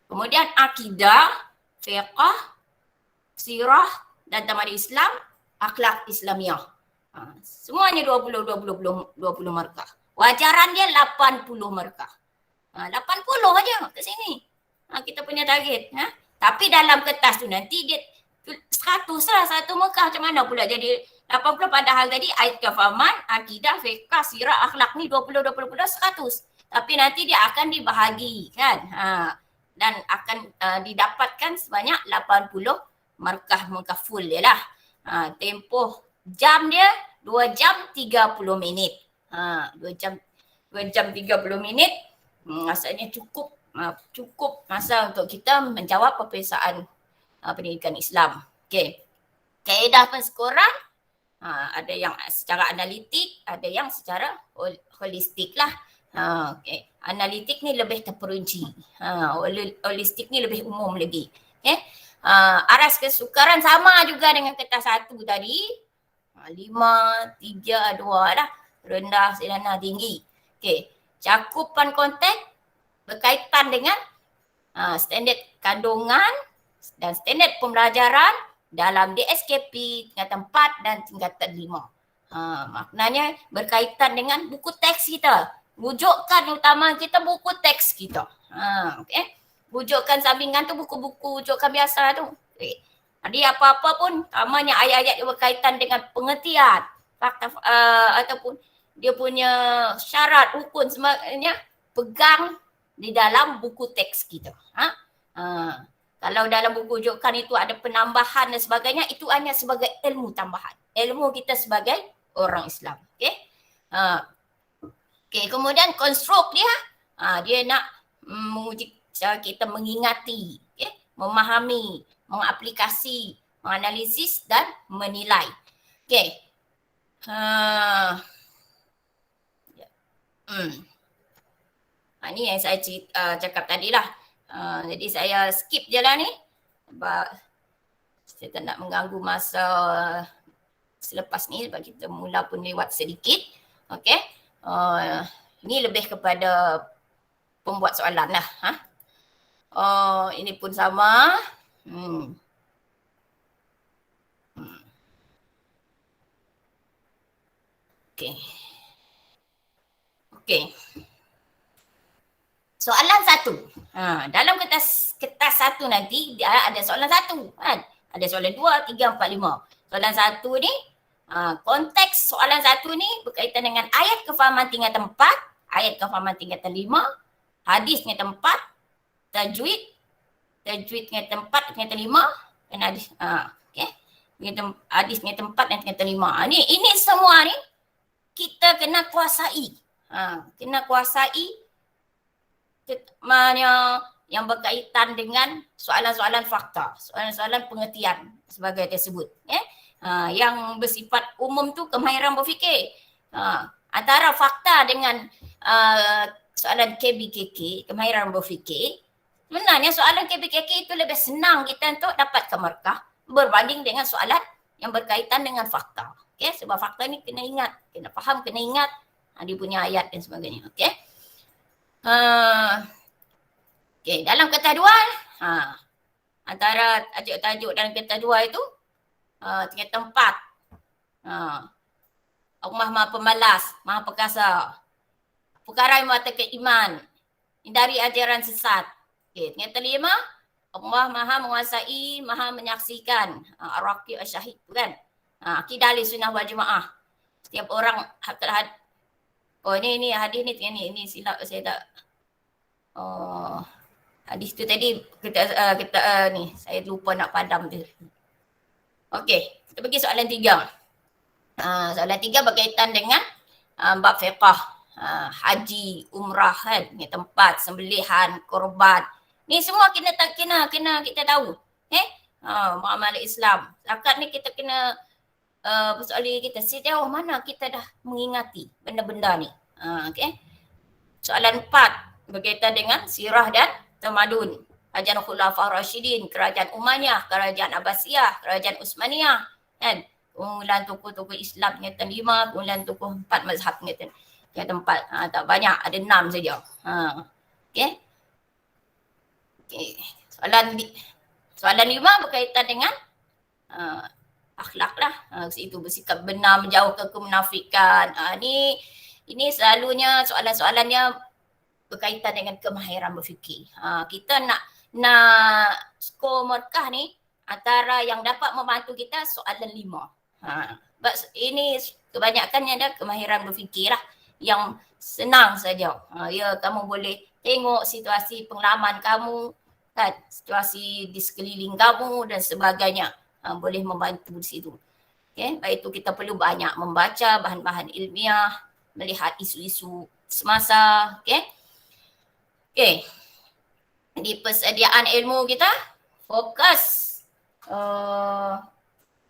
Kemudian akidah, fiqh, sirah dan tamadun Islam, akhlak Islamiah. Semuanya 20 markah. Wajaran dia 80 markah. 80 aja kat sini. Kita punya target. Tapi dalam kertas tu nanti dia 100 lah, 1 markah. Macam mana pula jadi 80, padahal tadi ayat kefahaman, akidah, fiqh, sirah, akhlak ni 20, 100. Tapi nanti dia akan dibahagi kan. Dan akan didapatkan sebanyak 80 markah full dia lah. Tempoh jam dia 2 jam 30 minit. 2 jam 30 minit. Rasanya cukup masa untuk kita menjawab peperiksaan pendidikan Islam. Okey. Kaedah penskoran ada yang secara analitik, ada yang secara holistik lah. Okay. Analitik ni lebih terperinci. Holistik ni lebih umum lagi. Okay. Aras kesukaran sama juga dengan kertas 1 tadi. 5, 3, 2 lah. Rendah, sederhana, tinggi. Okay. Cakupan konteks berkaitan dengan standard kandungan dan standard pembelajaran dalam DSKP tingkatan 4 dan tingkatan 5. Maknanya berkaitan dengan buku teks kita. Rujukan utama kita buku teks kita. Okay. Rujukan sampingan tu buku-buku rujukan biasa tu. Okay. Jadi apa-apa pun, utamanya ayat-ayat yang berkaitan dengan pengertian, fakta ataupun dia punya syarat, rukun sebenarnya pegang di dalam buku teks kita. Kalau dalam buku rujukan itu ada penambahan dan sebagainya, itu hanya sebagai ilmu tambahan. Ilmu kita sebagai orang Islam. Okay. Okay, kemudian konstruk dia, dia nak menguji cara kita mengingati, okay? Memahami, mengaplikasi, menganalisis dan menilai. Okay. Ini yang saya cakap tadi lah. Jadi saya skip je lah ni. Sebab saya tak nak mengganggu masa selepas ni sebab kita mula pun lewat sedikit. Okay. Ini lebih kepada pembuat soalan lah. Ini pun sama. Okay. Okay. Soalan 1. Dalam kertas 1 nanti dia ada soalan 1 kan. Ada soalan 2, 3, 4, 5. Soalan 1 ni konteks soalan 1 ni berkaitan dengan ayat kefahaman tingkatan 4, ayat kefahaman tingkatan 5, hadis tingkatan 4, tajwid tingkatan 4, tingkatan 5 dan hadis. Okay. Hadis tingkatan 4 dan tingkatan 5. Ini semua ni kita kena kuasai. Kena kuasai yang berkaitan dengan soalan-soalan fakta, soalan-soalan pengertian sebagai tersebut. Yang bersifat umum tu kemahiran berfikir. Antara fakta dengan soalan KBKK, kemahiran berfikir, sebenarnya soalan KBKK itu lebih senang kita untuk dapatkan markah berbanding dengan soalan yang berkaitan dengan fakta. Okay? Sebab fakta ni kena ingat, kena faham, kena ingat dia punya ayat dan sebagainya. Okay? Okay, dalam ketaduan, antara tajuk-tajuk dalam ketaduan itu, terkata 4. Allah Maha Pemalas, Maha Perkasa. Perkara yang membatalkan iman, hindari ajaran sesat. Okay, terkata 5, Allah Maha Menguasai, Maha Menyaksikan. Ar-Raqib Asyahid tu kan. Akidah Ahlussunnah wal Jamaah. Setiap orang ini hadis ni silap saya tak. Hadis tu tadi kita ni saya lupa nak padam tu. Okey, kita pergi soalan 3. Soalan 3 berkaitan dengan bab fiqh, haji, umrah kan, ni tempat sembelihan, korban. Ni semua kita kita tahu. Muamalah Islam. Zakat ni kita kena persoalan kita sejauh mana kita dah mengingati benda-benda ni. Okey. Soalan 4 berkaitan dengan sirah dan tamadun. Kerajaan Khulafaur Rasyidin, Kerajaan Umayyah, Kerajaan Abbasiyah, Kerajaan Utsmaniyah, kan? Keunggulan tokoh-tokoh Islam nyata 5, keunggulan tokoh 4 mazhab nyata 4. Tak banyak, ada 6 saja. Okey. Okey. Soalan 5 berkaitan dengan akhlak lah. Itu bersikap benar, menjauhkan kemunafikan. Ini selalunya soalan-soalannya berkaitan dengan kemahiran berfikir. Kita nak skor markah ni antara yang dapat membantu kita soalan 5. Ini kebanyakannya ada kemahiran berfikir lah yang senang saja. Kamu boleh tengok situasi pengalaman kamu, kan, situasi di sekeliling kamu dan sebagainya. Boleh membantu di situ. Okay? Baik itu kita perlu banyak membaca bahan-bahan ilmiah, melihat isu-isu semasa. Okay? Okay. Di persediaan ilmu kita, fokus.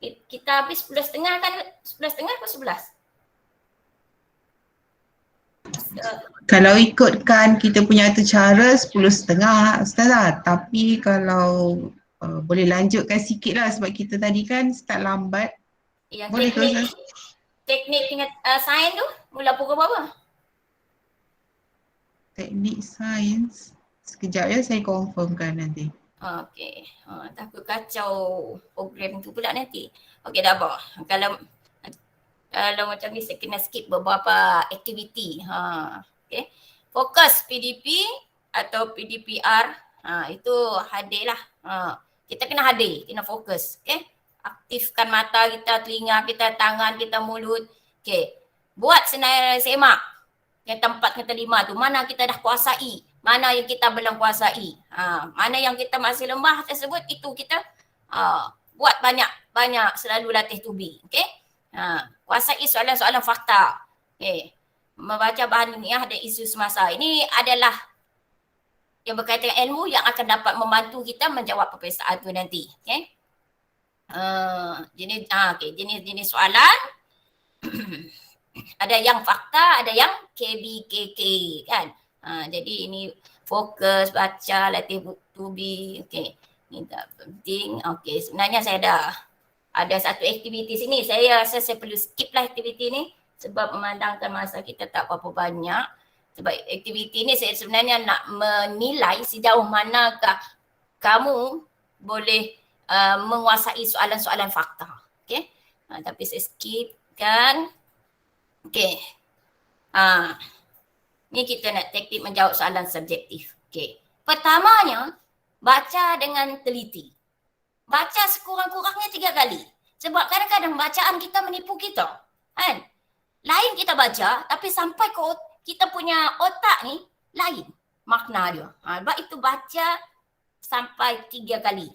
Kita habis 10.30 kan? 10.30 atau 11? Kalau ikutkan kita punya tu cara 10.30 Ustazah. Tapi kalau boleh lanjutkan sikit lah sebab kita tadi kan start lambat. Yang boleh ke Ustaz? Teknik dengan sains tu mula pukul berapa? Teknik sains. Sekejap ya, saya confirmkan nanti. Okey. Takut kacau program tu pula nanti. Okey, dah apa. Kalau macam ni saya kena skip beberapa aktiviti. Okey. Fokus PDP atau PDPR. Itu hadir lah. Kita kena hadir, kena fokus. Okey. Aktifkan mata kita, telinga kita, tangan kita, mulut. Okey. Buat senarai semak. Yang tempat kita 5 tu, mana kita dah kuasai, mana yang kita belum kuasai. Mana yang kita masih lemah tersebut, itu kita buat banyak selalu latih tubi. Okey. Kuasai soalan-soalan fakta. Okey. Membaca bahan ilmiah dan isu semasa. Ini adalah yang berkaitan dengan ilmu yang akan dapat membantu kita menjawab peperiksaan tu nanti. Okey. Jenis soalan. Ada yang fakta, ada yang KBKK kan. Jadi ini fokus, baca, latih tubi. Okey. Ini tak penting. Okey, sebenarnya saya ada satu aktiviti sini. Saya rasa saya perlu skip lah aktiviti ni sebab memandangkan masa kita tak berapa banyak. Sebab aktiviti ni saya sebenarnya nak menilai sejauh manakah kamu boleh menguasai soalan-soalan fakta. Okey. Tapi saya skip kan. Okey. Ni kita nak taktik menjawab soalan subjektif. Okey. Pertamanya, baca dengan teliti. Baca sekurang-kurangnya 3 kali. Sebab kadang-kadang bacaan kita menipu kita. Kan? Lain kita baca, tapi sampai ke kita punya otak ni, lain makna dia. Sebab itu baca sampai 3 kali.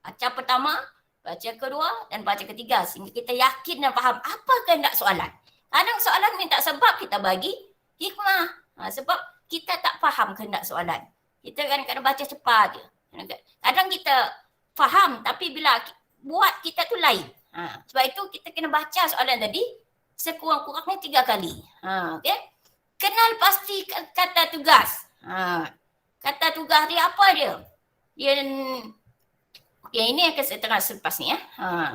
Baca pertama, baca kedua dan baca ketiga. Sehingga kita yakin dan faham apa kehendak soalan. Kadang soalan minta sebab kita bagi hikmah. Sebab kita tak faham kehendak soalan. Kita kadang-kadang baca cepat je. Kadang kita faham tapi bila buat kita tu lain. Sebab itu kita kena baca soalan tadi sekurang-kurangnya 3 kali. Okay? Kenal pasti kata tugas. Kata tugas dia apa dia? Ini akan saya terang selepas ni ya.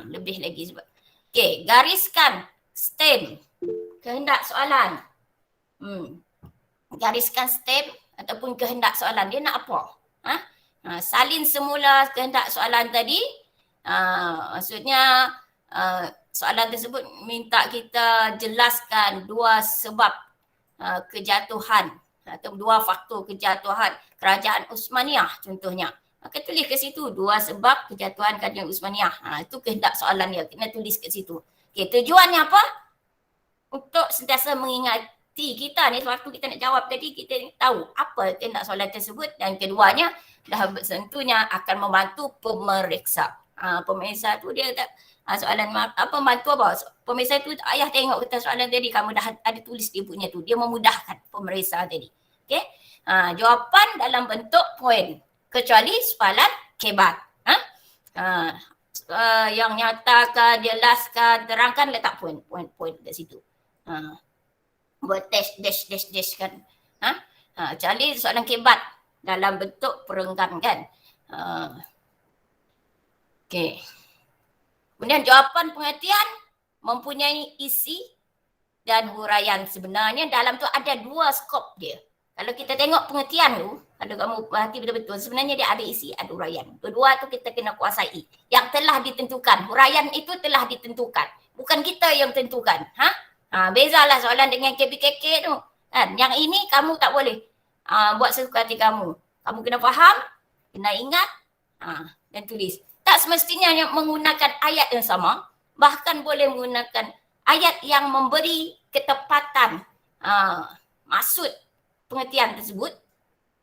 Lebih lagi sebab. Okay, gariskan stem kehendak soalan. Gariskan stem ataupun kehendak soalan. Dia nak apa? Salin semula kehendak soalan tadi. Maksudnya soalan tersebut minta kita jelaskan 2 sebab kejatuhan atau 2 faktor kejatuhan kerajaan Uthmaniyah contohnya. Maka tulis ke situ 2 sebab kejatuhan kerajaan Uthmaniyah. Itu kehendak soalan dia. Kena tulis ke situ. Okay, tujuannya apa? Untuk sentiasa mengingati kita ni waktu kita nak jawab tadi, kita tahu apa kehendak soalan tersebut. Dan keduanya dah tentunya akan membantu pemeriksa. Pemeriksa tu dia tak soalan apa bantu apa? Pemeriksa tu ayah tengok kita soalan tadi kamu dah ada tulis di bukunya tu. Dia memudahkan pemeriksa tadi. Okey. Jawapan dalam bentuk poin kecuali soalan kebat. Yang nyatakan, jelaskan, terangkan, letak poin kat situ. Buat dash kan. Kecuali soalan kebat dalam bentuk perenggan kan. Okey. Kemudian jawapan pengertian mempunyai isi dan huraian. Sebenarnya dalam tu ada 2 skop dia. Kalau kita tengok pengertian tu, kalau kamu perhati betul-betul, sebenarnya dia ada isi, ada huraian. Kedua tu kita kena kuasai. Yang telah ditentukan. Huraian itu telah ditentukan. Bukan kita yang tentukan. Bezalah soalan dengan KPKK tu. Yang ini kamu tak boleh buat sesuka hati kamu. Kamu kena faham, kena ingat dan tulis. Tak semestinya menggunakan ayat yang sama. Bahkan boleh menggunakan ayat yang memberi ketepatan maksud pengertian tersebut.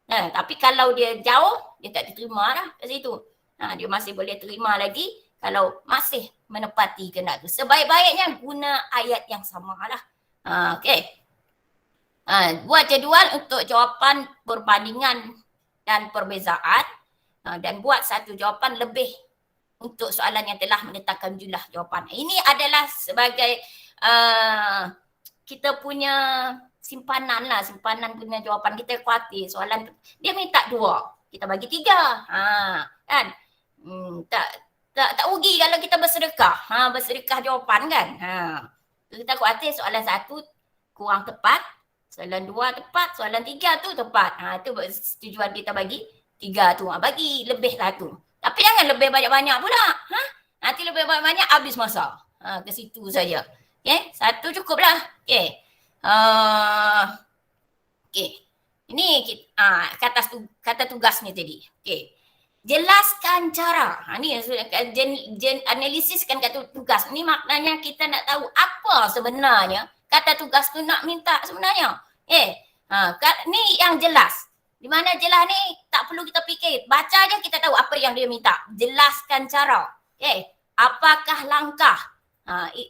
Tapi kalau dia jauh, dia tak diterima lah kat situ. Dia masih boleh terima lagi kalau masih menepati kehendak tu. Sebaik-baiknya guna ayat yang sama lah. Okay. Buat jadual untuk jawapan perbandingan dan perbezaan. Dan buat satu jawapan lebih untuk soalan yang telah menetapkan jumlah jawapan. Ini adalah sebagai kita punya simpanan lah, simpanan punya jawapan. Kita khawatir soalan dia minta 2, kita bagi 3. Kan? Tak rugi kalau kita bersedekah. Bersedekah jawapan kan. Kita khawatir soalan 1 kurang tepat, soalan 2 tepat, soalan 3 tu tepat. Itu tujuan kita bagi 3 tu. Bagi lebih lah tu. Tapi jangan lebih banyak-banyak pula. Nanti lebih banyak-banyak habis masa. Ke situ saja. Okay? 1 cukup lah. Okay. Okay. Ini kata tugas ni tadi. Okay. Jelaskan cara. Ni analisiskan kata tugas. Ni maknanya kita nak tahu apa sebenarnya kata tugas tu nak minta sebenarnya. Ni yang jelas. Di mana jelas ni tak perlu kita fikir. Baca je kita tahu apa yang dia minta. Jelaskan cara. Apakah langkah?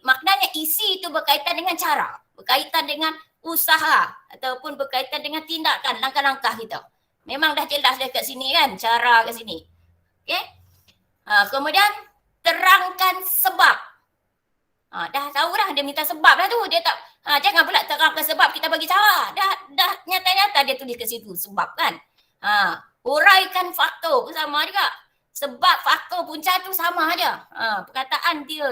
Maknanya isi itu berkaitan dengan cara. Berkaitan dengan usaha. Ataupun berkaitan dengan tindakan, langkah-langkah kita. Memang dah jelas dekat sini kan. Cara kat sini. Kemudian terangkan sebab. Dah tahu dah dia minta sebab dah tu. Dia tak jangan pula terangkan sebab kita bagi cara. Dah nyata-nyata dia tulis ke situ sebab kan. Huraikan faktor pun sama juga. Sebab faktor punca tu sama aja. Perkataan dia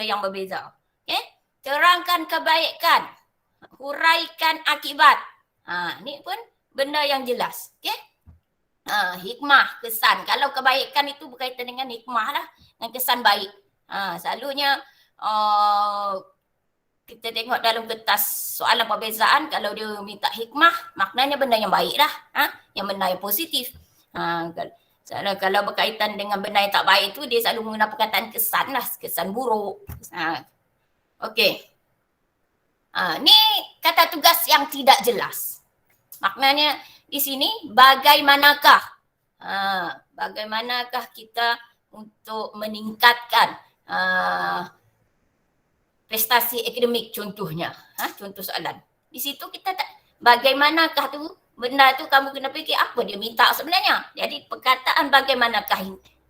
yang berbeza. Okay? Terangkan kebaikan. Huraikan akibat. Ni pun benda yang jelas. Okay? Hikmah, kesan. Kalau kebaikan itu berkaitan dengan hikmah lah. Dengan kesan baik. Selalunya kita tengok dalam kertas soalan perbezaan, kalau dia minta hikmah, maknanya benda yang baik lah. Yang benda yang positif. Kalau berkaitan dengan benda yang tak baik tu, dia selalu menggunakan perkataan kesan lah. Kesan buruk. Okey. Ni kata tugas yang tidak jelas. Maknanya di sini bagaimanakah? Bagaimanakah kita untuk meningkatkan prestasi akademik contohnya. Contoh soalan. Di situ kita tak, bagaimanakah tu, benda tu kamu kena fikir apa dia minta sebenarnya. Jadi perkataan bagaimanakah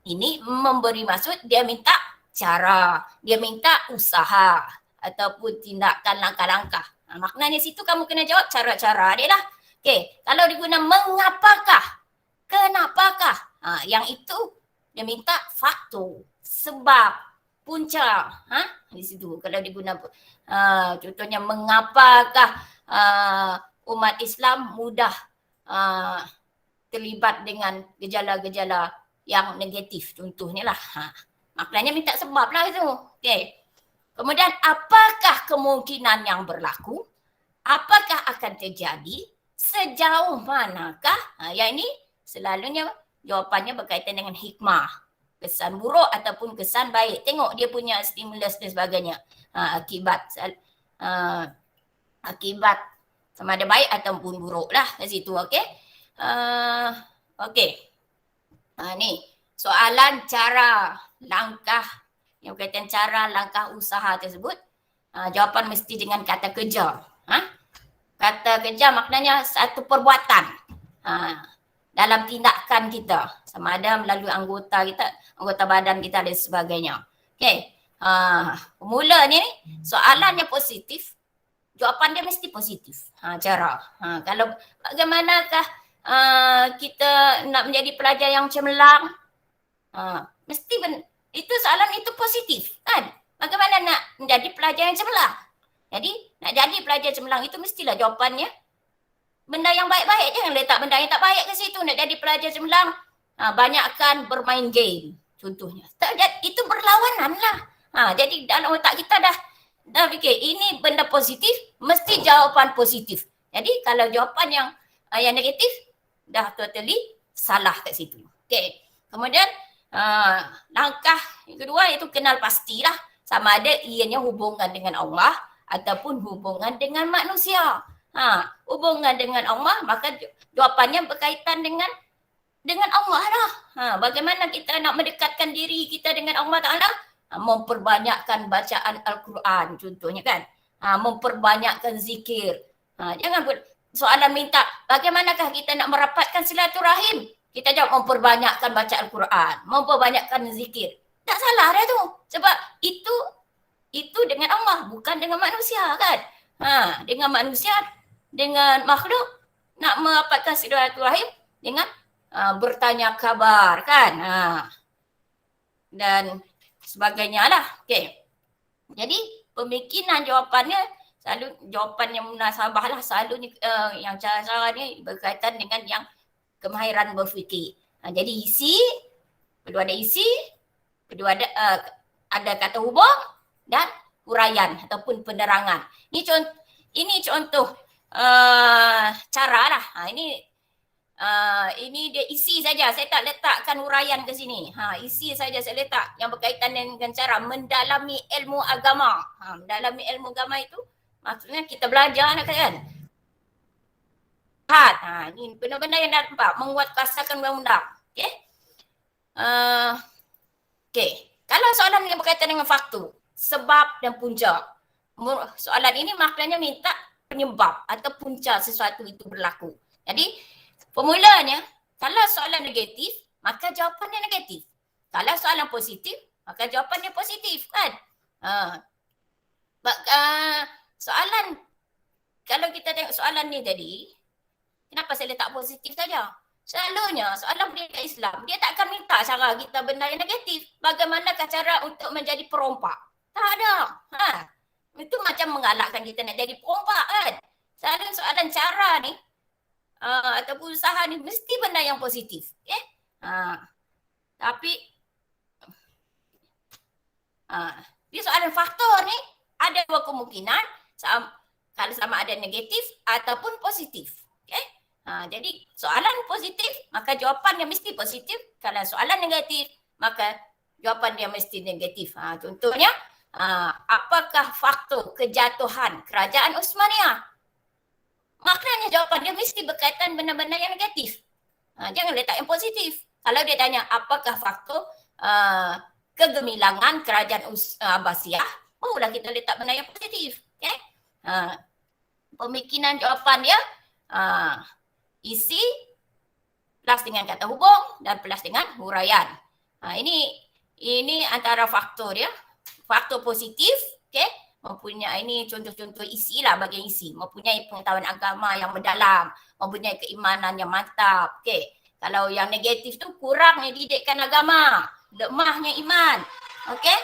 ini memberi maksud dia minta cara, dia minta usaha ataupun tindakan langkah-langkah. Maknanya situ kamu kena jawab cara-cara dia lah. Okey, kalau diguna mengapakah, kenapakah, yang itu dia minta faktor, sebab, punca. Di situ kalau diguna contohnya mengapakah umat Islam mudah terlibat dengan gejala-gejala yang negatif contohnya lah. Maknanya minta sebab lah itu. Okey. Kemudian apakah kemungkinan yang berlaku? Apakah akan terjadi? Sejauh manakah? Yang ini selalunya jawapannya berkaitan dengan hikmah. Kesan buruk ataupun kesan baik. Tengok dia punya stimulus dan sebagainya. Akibat sama ada baik ataupun buruk lah di situ. Okey. Okey. Ni soalan cara, langkah yang berkaitan cara, langkah, usaha tersebut. Jawapan mesti dengan kata kerja. Kata kerja maknanya satu perbuatan dalam tindakan kita. Sama ada melalui anggota kita, anggota badan kita dan sebagainya. Okey. Pemula ni soalannya positif, jawapan dia mesti positif. Cara. Kalau bagaimanakah kita nak menjadi pelajar yang cemerlang? Mesti itu soalan itu positif kan? Bagaimana nak menjadi pelajar yang cemerlang? Jadi nak jadi pelajar cemerlang itu mestilah jawapannya benda yang baik-baik, jangan letak benda yang tak baik ke situ. Nak jadi pelajar cemerlang, banyakkan bermain game contohnya. Itu berlawanan lah. Jadi dalam otak kita dah fikir ini benda positif, mesti jawapan positif. Jadi kalau jawapan yang negatif dah totally salah kat situ. Okey. Kemudian langkah yang kedua iaitu kenal pastilah sama ada ianya hubungan dengan Allah ataupun hubungan dengan manusia. Hubungan dengan Allah maka jawapannya berkaitan dengan Allah lah. Bagaimana kita nak mendekatkan diri kita dengan Allah Ta'ala? Memperbanyakkan bacaan Al-Quran contohnya kan. Memperbanyakkan zikir. Jangan soalan minta bagaimanakah kita nak merapatkan silaturahim? Kita jawab memperbanyakkan baca Al-Quran, memperbanyakkan zikir. Tak salah dah tu. Sebab itu dengan Allah, bukan dengan manusia kan. Dengan manusia, dengan makhluk, nak merapatkan silaturahim dengan bertanya khabar kan. Dan sebagainya lah. Okay. Jadi pemikiran jawapannya selalu jawapan yang munasabah lah. Selalu yang cara ni berkaitan dengan yang kemahiran berfikir. Jadi isi, perlu ada isi, perlu ada kata hubung dan huraian ataupun penerangan. Ini contoh cara lah. Ini dia isi saja. Saya tak letakkan huraian ke sini. Isi saja saya letak yang berkaitan dengan cara mendalami ilmu agama. Mendalami ilmu agama itu maksudnya kita belajar kan. Ini benda-benda yang dah nampak menguatkuasakan undang-undang. Okey. Okey. Kalau soalan yang berkaitan dengan faktor, sebab dan punca. Soalan ini maknanya minta penyebab atau punca sesuatu itu berlaku. Jadi formulanya kalau soalan negatif, maka jawapannya negatif. Kalau soalan positif, maka jawapannya positif kan. Soalan kalau kita tengok soalan ni tadi, kenapa saya letak positif saja? Selalunya soalan pendidikan Islam, dia tak akan minta cara kita benda yang negatif. Bagaimanakah cara untuk menjadi perompak? Tak ada. Itu macam mengalakkan kita nak jadi perompak kan. Selalu soalan cara ni ataupun usaha ni mesti benda yang positif. Okay? Tapi di soalan faktor ni ada dua kemungkinan. Kalau sama ada negatif ataupun positif. Okay? Jadi soalan positif maka jawapan dia mesti positif. Kalau soalan negatif maka jawapan dia mesti negatif. Contohnya apakah faktor kejatuhan kerajaan Utsmaniyah? Maknanya jawapan dia mesti berkaitan benda-benda yang negatif. Jangan letak yang positif. Kalau dia tanya apakah faktor kegemilangan kerajaan Abbasiyah, barulah kita letak benda yang positif. Okay? Pemikiran jawapan dia isi plus dengan kata hubung dan plus dengan huraian. Ini Ini antara faktor ya. Faktor positif, okey, mempunyai ini contoh-contoh isi lah bagian isi. Mempunyai pengetahuan agama yang mendalam, mempunyai keimanan yang mantap. Okey. Kalau yang negatif tu kurangnya didikan agama, lemahnya iman. Okey.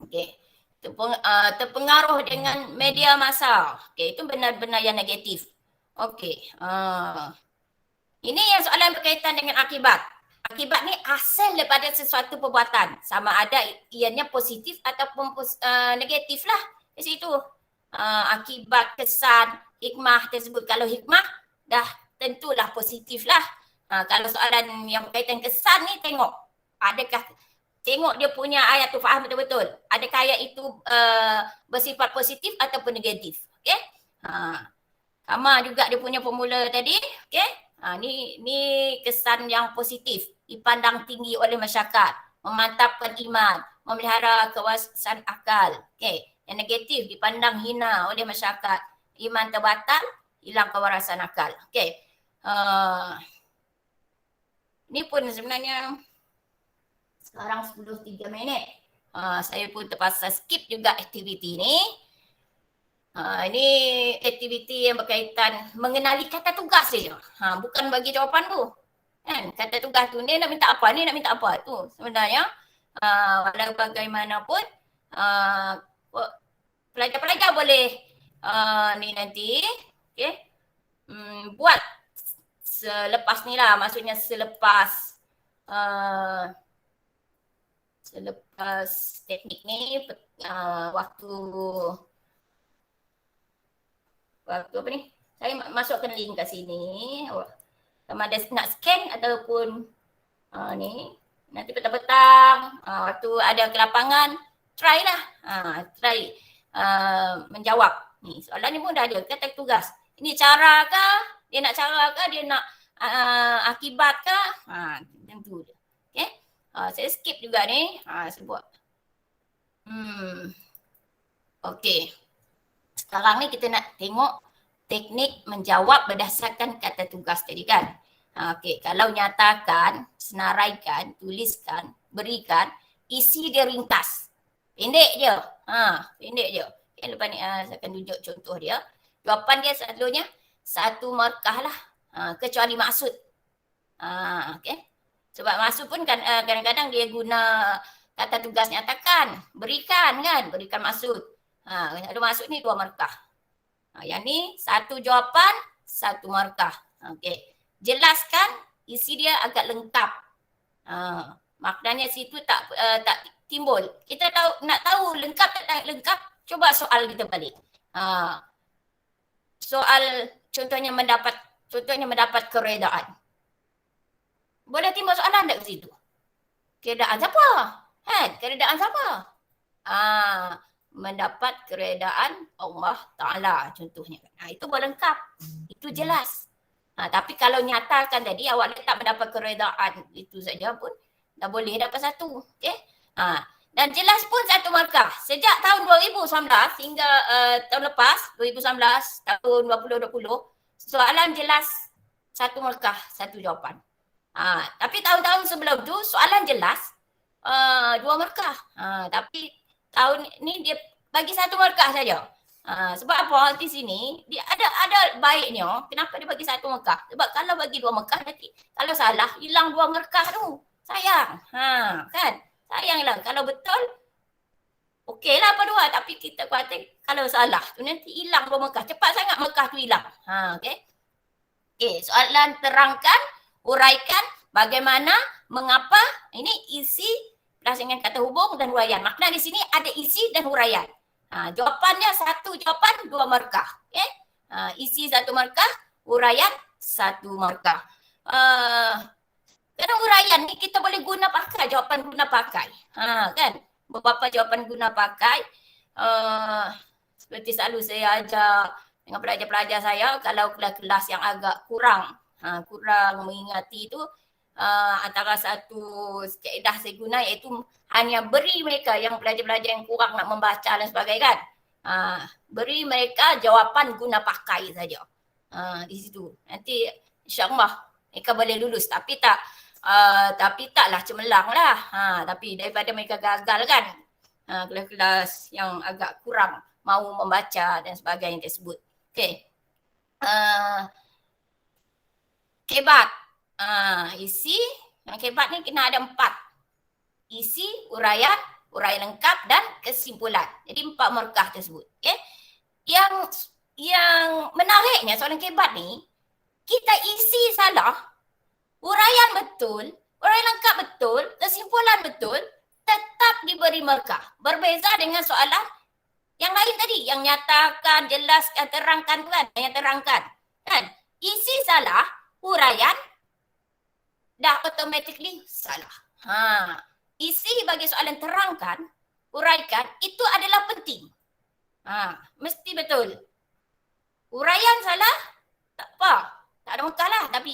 Okey. Terpengaruh dengan media massa. Okey, itu benar-benar yang negatif. Okey. Ini yang soalan berkaitan dengan akibat. Akibat ni asal daripada sesuatu perbuatan. Sama ada ianya positif ataupun negatif lah di situ. Akibat, kesan, hikmah tersebut. Kalau hikmah dah tentulah positif lah. Kalau soalan yang berkaitan kesan ni tengok. Adakah tengok dia punya ayat tu faham betul-betul. Adakah ayat itu bersifat positif ataupun negatif. Okey. Sama juga dia punya formula tadi. Okey. Ni kesan yang positif. Dipandang tinggi oleh masyarakat. Memantapkan iman. Memelihara kewasan akal. Okey. Yang negatif dipandang hina oleh masyarakat. Iman terbatal. Hilang kewarasan akal. Okey. Ni pun sebenarnya sekarang 10.03 minit. Saya pun terpaksa skip juga aktiviti ni. Ini aktiviti yang berkaitan mengenali kata tugas saja. Bukan bagi jawapan tu. Kan? Kata tugas tu ni nak minta apa, ni nak minta apa tu. Sebenarnya walau bagaimanapun pelajar-pelajar boleh ni nanti buat selepas ni lah. Maksudnya selepas teknik ni waktu apa ni, saya masukkan link kat sini. Sama ada nak scan ataupun ni nanti petang-petang waktu ada ke lapangan try lah, try menjawab. Ni soalan ni pun dah ada kata tugas. Ini cara ke, dia nak cara ke, dia nak akibat ke, tentu je. Okay. Saya skip juga ni. Saya buat. Okey. Sekarang ni kita nak tengok teknik menjawab berdasarkan kata tugas tadi kan. Okey, kalau nyatakan, senaraikan, tuliskan, berikan, isi dia ringkas. Pendek je. Pendek je. Okay, lepas ni saya akan tunjuk contoh dia. Jawapan dia selalunya satu markah lah. Kecuali maksud. Okey. Sebab maksud pun kan kadang-kadang dia guna kata tugas nyatakan, berikan kan, berikan maksud. Ada maksud ni 2 markah. Yang ni satu jawapan, 1 markah. Okey. Jelaskan, isi dia agak lengkap. Maknanya situ tak timbul. Kita nak tahu lengkap tak lengkap, cuba soal kita balik. Soal contohnya mendapat keredaan. Boleh timbul soalan tak ke situ? Keredaan siapa? Keredaan siapa? Mendapat keredaan Allah Ta'ala contohnya. Itu berlengkap. Itu jelas. Tapi kalau nyatakan tadi awak letak mendapat keredaan itu saja pun dah boleh dapat 1. Okay? Dan jelas pun 1 markah. Sejak tahun 2019 hingga tahun lepas 2019 tahun 2020 soalan jelas 1 markah, 1 jawapan. Tapi tahun-tahun sebelum tu soalan jelas 2 markah. Tapi tahun ni dia bagi 1 markah saja. Sebab apa di sini dia ada baiknya kenapa dia bagi 1 markah? Sebab kalau bagi 2 markah nanti kalau salah hilang 2 markah tu. Sayang. Kan? Sayanglah kalau betul okeylah apa 2 tapi kita kata kalau salah tu nanti hilang 2 markah. Cepat sangat markah tu hilang. Okey. Okey, soalan terangkan, uraikan bagaimana, mengapa, ini isi plus dengan kata hubung dan huraian. Makna di sini ada isi dan huraian. Jawapannya 1 jawapan 2 markah. Okay? Isi 1 markah, huraian 1 markah. Kerana huraian ni kita boleh guna pakai, jawapan guna pakai. Kan? Beberapa jawapan guna pakai. Seperti selalu saya ajar dengan pelajar-pelajar saya, kalau kelas-kelas yang agak kurang mengingati tu, antara satu kaedah saya guna iaitu hanya beri mereka yang pelajar-pelajar yang kurang nak membaca dan sebagainya kan. Beri mereka jawapan guna pakai saja. Di situ. Nanti insya-Allah mereka boleh lulus tapi taklah cemerlang lah. Tapi daripada mereka gagal kan. Kelas-kelas yang agak kurang mahu membaca dan sebagainya tersebut. Okey. Kebat. Isi, yang kebat ni kena ada 4. Isi, uraian lengkap dan kesimpulan. Jadi 4 markah tersebut. Okay? Yang menariknya soalan kebat ni, kita isi salah, uraian betul, uraian lengkap betul, kesimpulan betul, tetap diberi markah. Berbeza dengan soalan yang lain tadi, yang nyatakan, jelaskan, terangkan kan, yang terangkan. Kan? Isi salah, uraian dah automatically salah. Isi bagi soalan terangkan, uraikan, itu adalah penting. Mesti betul. Uraian salah, tak apa. Tak ada masalah. Tapi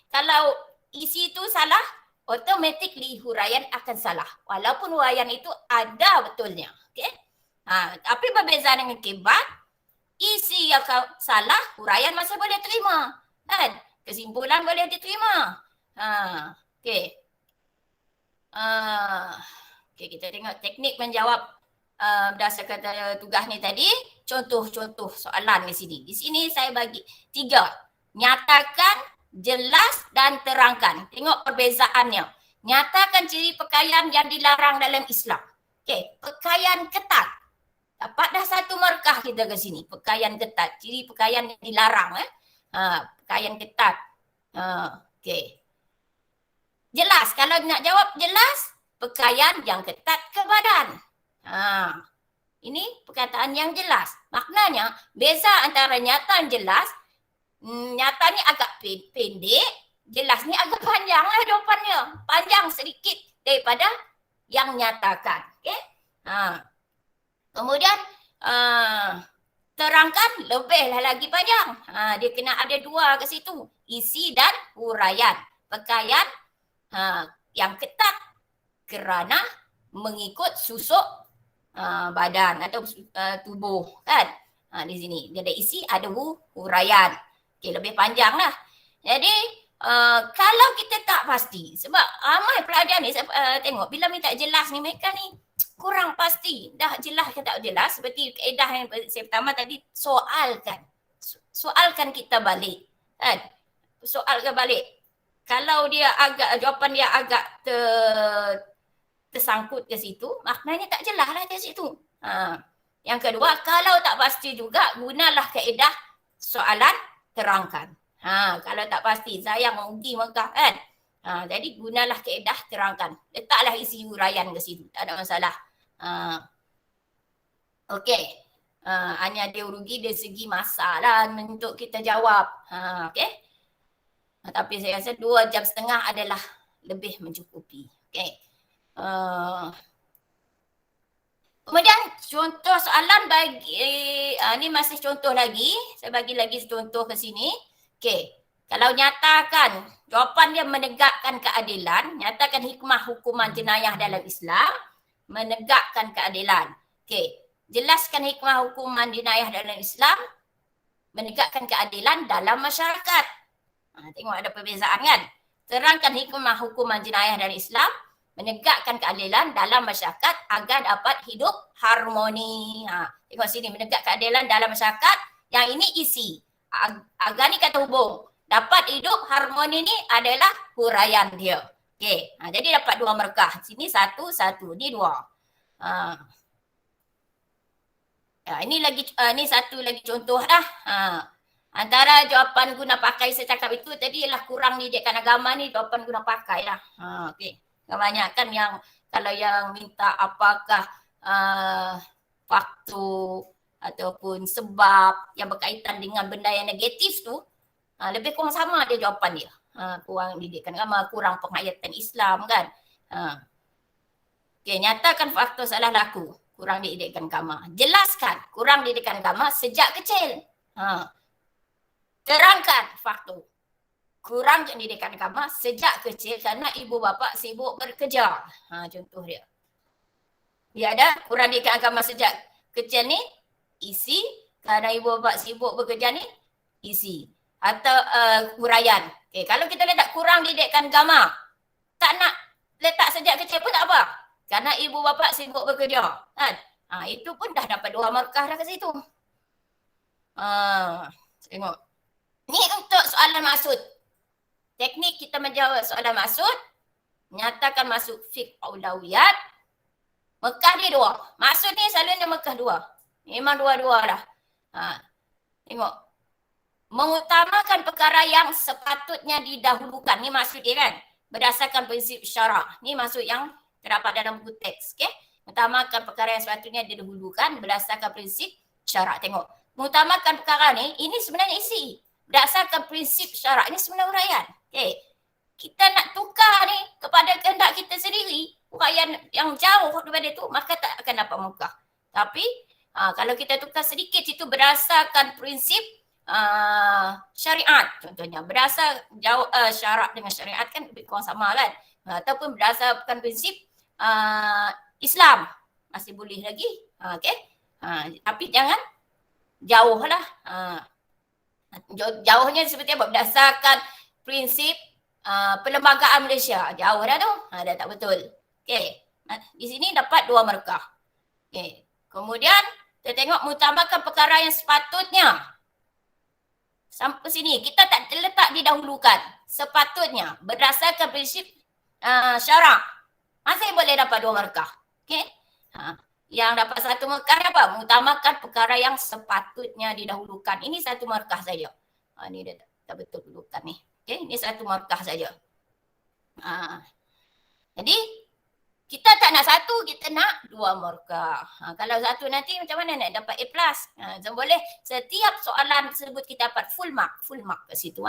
kalau isi itu salah, automatically huraian akan salah. Walaupun huraian itu ada betulnya. Okay? Tapi berbeza dengan kebat, isi yang salah, huraian masih boleh terima. Kan? Kesimpulan boleh diterima. Okay. Okay, kita tengok teknik menjawab berdasarkan tugas ni tadi. Contoh-contoh soalan di sini. Di sini saya bagi 3. Nyatakan, jelas dan terangkan. Tengok perbezaannya. Nyatakan ciri pakaian yang dilarang dalam Islam. Okay, pakaian ketat. Dapat dah 1 markah kita ke sini. Pakaian ketat. Ciri pakaian yang dilarang. Pakaian ketat. Okay. Jelas. Kalau nak jawab jelas, pakaian yang ketat ke badan. Ini perkataan yang jelas. Maknanya, beza antara nyata dan jelas. Nyata ni agak pendek, jelas ni agak panjang lah jawapannya. Panjang sedikit daripada yang nyatakan. Okay? Kemudian, terangkan lebih lagi panjang. Dia kena ada 2 ke situ. Isi dan huraian. Pakaian yang ketat kerana mengikut susuk badan atau tubuh kan. Di sini dia ada isi, ada huraian. Okey, lebih panjang lah. Jadi kalau kita tak pasti, sebab ramai pelajar ni saya tengok bila minta jelas ni mereka ni kurang pasti. Dah jelas ke tak jelas, seperti kaedah yang saya pertama tadi, soalkan kita balik kan. Soalkan balik. Kalau dia jawapan dia agak tersangkut ke situ, maknanya tak jelas lah ke situ. Yang kedua, kalau tak pasti juga, gunalah kaedah soalan terangkan. Kalau tak pasti, saya menguji Mekah kan. Jadi gunalah kaedah terangkan. Letaklah isi huraian ke situ, tak ada masalah. Okey. Hanya dia rugi dari segi masalah untuk kita jawab. Okey. Tapi saya rasa 2 jam setengah adalah lebih mencukupi. Okey. Kemudian contoh soalan bagi, ni masih contoh lagi. Saya bagi lagi contoh ke sini. Okey. Kalau nyatakan, jawapan dia menegakkan keadilan, nyatakan hikmah hukuman jenayah dalam Islam, menegakkan keadilan. Okey. Jelaskan hikmah hukuman jenayah dalam Islam, menegakkan keadilan dalam masyarakat. Tengok ada perbezaan kan. Terangkan hikmah hukuman jenayah dalam Islam, menegakkan keadilan dalam masyarakat agar dapat hidup harmoni. Tengok sini, menegakkan keadilan dalam masyarakat. Yang ini isi. Agar ni kata hubung. Dapat hidup harmoni ni adalah huraian dia. Okey. Jadi dapat 2 markah. Sini 1, ni 2. Ini lagi ni satu lagi contoh dah. Antara jawapan guna pakai saya cakap itu tadi ialah kurang didikan agama ni, jawapan guna pakai lah. Okey. Kebanyakan yang kalau yang minta apakah faktor ataupun sebab yang berkaitan dengan benda yang negatif tu, lebih kurang sama dia jawapan dia. Kurang didikan agama, kurang penghayatan Islam kan. Okey, nyatakan faktor salah laku, kurang didikan agama. Jelaskan kurang didikan agama sejak kecil. Terangkan faktor. kurang pendidikan agama sejak kecil kerana ibu bapa sibuk bekerja. Contoh dia. Dia ada kurang pendidikan agama sejak kecil ni, isi. Kerana ibu bapa sibuk bekerja ni, isi. Atau huraian. Okay, kalau kita letak kurang pendidikan agama, tak nak letak sejak kecil pun tak apa. Kerana ibu bapa sibuk bekerja. Kan? Itu pun dah dapat 2 markah dah ke situ. Tengok. Ni untuk soalan maksud. Teknik kita menjawab soalan maksud. Nyatakan maksud fiqh aulawiyat. Mekah dia 2. Maksud ni selalunya Mekah 2. Memang 2-2 lah. Tengok. Mengutamakan perkara yang sepatutnya didahulukan. Ni maksud dia kan. Berdasarkan prinsip syarak. Ni maksud yang terdapat dalam buku teks. Okay? Mengutamakan perkara yang sepatutnya didahulukan berdasarkan prinsip syarak. Tengok. Mengutamakan perkara ni, ini sebenarnya isi. Berdasarkan prinsip syarak. Ini sebenarnya huraian. Okay. Kita nak tukar ni kepada kehendak kita sendiri. Huraian yang jauh daripada itu, maka tak akan dapat muka. Tapi, kalau kita tukar sedikit itu berdasarkan prinsip syariat. Contohnya, berdasar jauh syarak dengan syariat kan lebih kurang sama kan. Ataupun berdasarkan prinsip Islam. Masih boleh lagi. Okay. Tapi jangan jauh lah. Jauhnya seperti apa? Berdasarkan prinsip perlembagaan Malaysia. Jauh dah tu. Dah tak betul. Okay. Di sini dapat 2 markah. Okay. Kemudian kita tengok mengutamakan perkara yang sepatutnya. Sampai sini kita tak terletak didahulukan. Sepatutnya berdasarkan prinsip syarak. Masih boleh dapat 2 markah. Okay. Yang dapat 1 markah apa? Mengutamakan perkara yang sepatutnya didahulukan. Ini 1 markah saja. Ini dah tak betul dulukan ni. Okay. Ini 1 markah saja. Jadi kita tak nak 1, kita nak 2 markah. Kalau 1 nanti macam mana nak dapat A+? So boleh setiap soalan tersebut kita dapat full mark kat situ.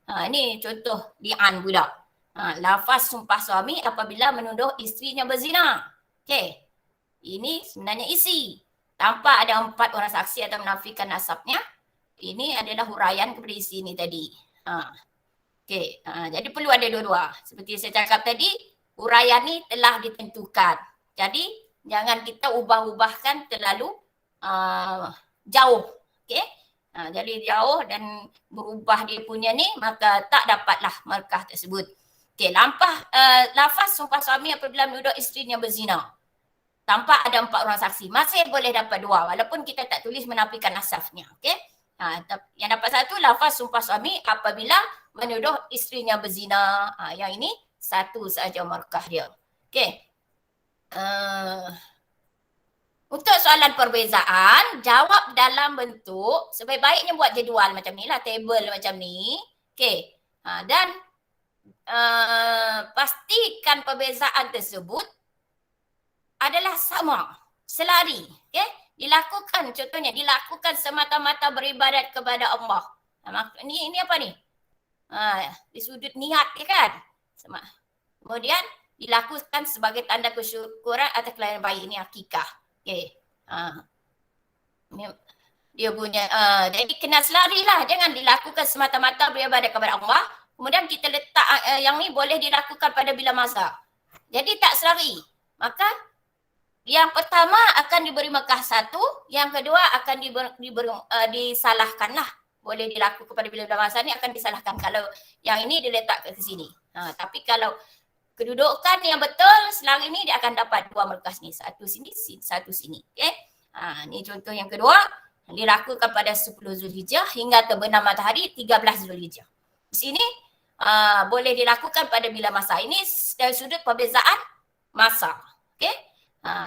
Ini contoh li'an pula. Lafaz sumpah suami apabila menuduh isterinya berzina. Okay. Ini sebenarnya isi. Tanpa ada 4 orang saksi atau menafikan nasabnya. Ini adalah huraian kepada isi ni tadi. Okay. Jadi perlu ada 2-2. Seperti saya cakap tadi, huraian ni telah ditentukan. Jadi jangan kita ubah-ubahkan terlalu jauh. Okay? Jadi jauh dan berubah dia punya ni, maka tak dapatlah markah tersebut. Okay, lafaz sumpah suami apabila menuduh isterinya berzina. Tanpa ada 4 orang saksi. Masih boleh dapat 2 walaupun kita tak tulis menafikan nasabnya. Okay? Yang dapat 1, lafaz sumpah suami apabila menuduh isterinya berzina. Yang ini 1 saja markah dia. Okey. Untuk soalan perbezaan, jawab dalam bentuk, sebaik-baiknya buat jadual macam ni lah, table macam ni. Okey. Dan pastikan perbezaan tersebut adalah sama, selari. Okey. Dilakukan, contohnya dilakukan semata-mata beribadat kepada Allah. Ini apa ni? Di sudut niat dia kan? Kemudian dilakukan sebagai tanda kesyukuran atas kelahiran bayi. Ini akikah. Okay. Dia punya, jadi kena selari lah. Jangan dilakukan semata-mata beribadat kepada Allah. Kemudian kita letak yang ni boleh dilakukan pada bila masa. Jadi tak selari. Maka yang pertama akan diberi markah 1. Yang kedua akan disalahkan lah. Boleh dilakukan pada bila masa ni akan disalahkan. Kalau yang ini diletak ke sini. Tapi kalau kedudukan yang betul selari ni dia akan dapat 2 markah ni. 1 sini, 1 sini. Okay? Ni contoh yang kedua. Dilakukan pada 10 Zulhijjah hingga terbenam matahari 13 Zulhijjah. Di sini boleh dilakukan pada bila masa. Ini dari sudut perbezaan masa. Okay?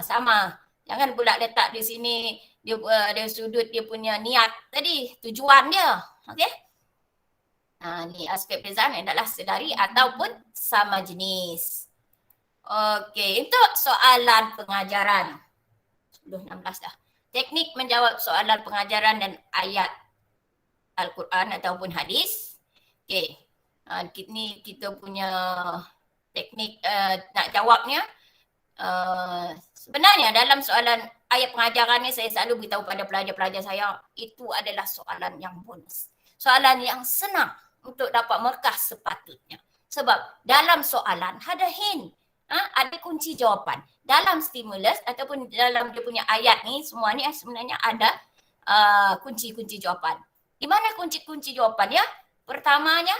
Sama. Jangan pula letak di sini dari sudut dia punya niat tadi. Tujuan dia. Okay? Ni aspek perbezaan adalah sedari ataupun sama jenis. Okey, untuk soalan pengajaran. 16 dah. Teknik menjawab soalan pengajaran dan ayat Al-Quran ataupun hadis. Okey. Ni kita punya teknik nak jawabnya. Sebenarnya dalam soalan ayat pengajaran ni saya selalu beritahu pada pelajar-pelajar saya, itu adalah soalan yang bonus. Soalan yang senang untuk dapat markah sepatutnya. Sebab dalam soalan ada hint, ada kunci jawapan. Dalam stimulus ataupun dalam dia punya ayat ni, semua ni sebenarnya ada kunci-kunci jawapan. Di mana kunci-kunci jawapan ya? Pertamanya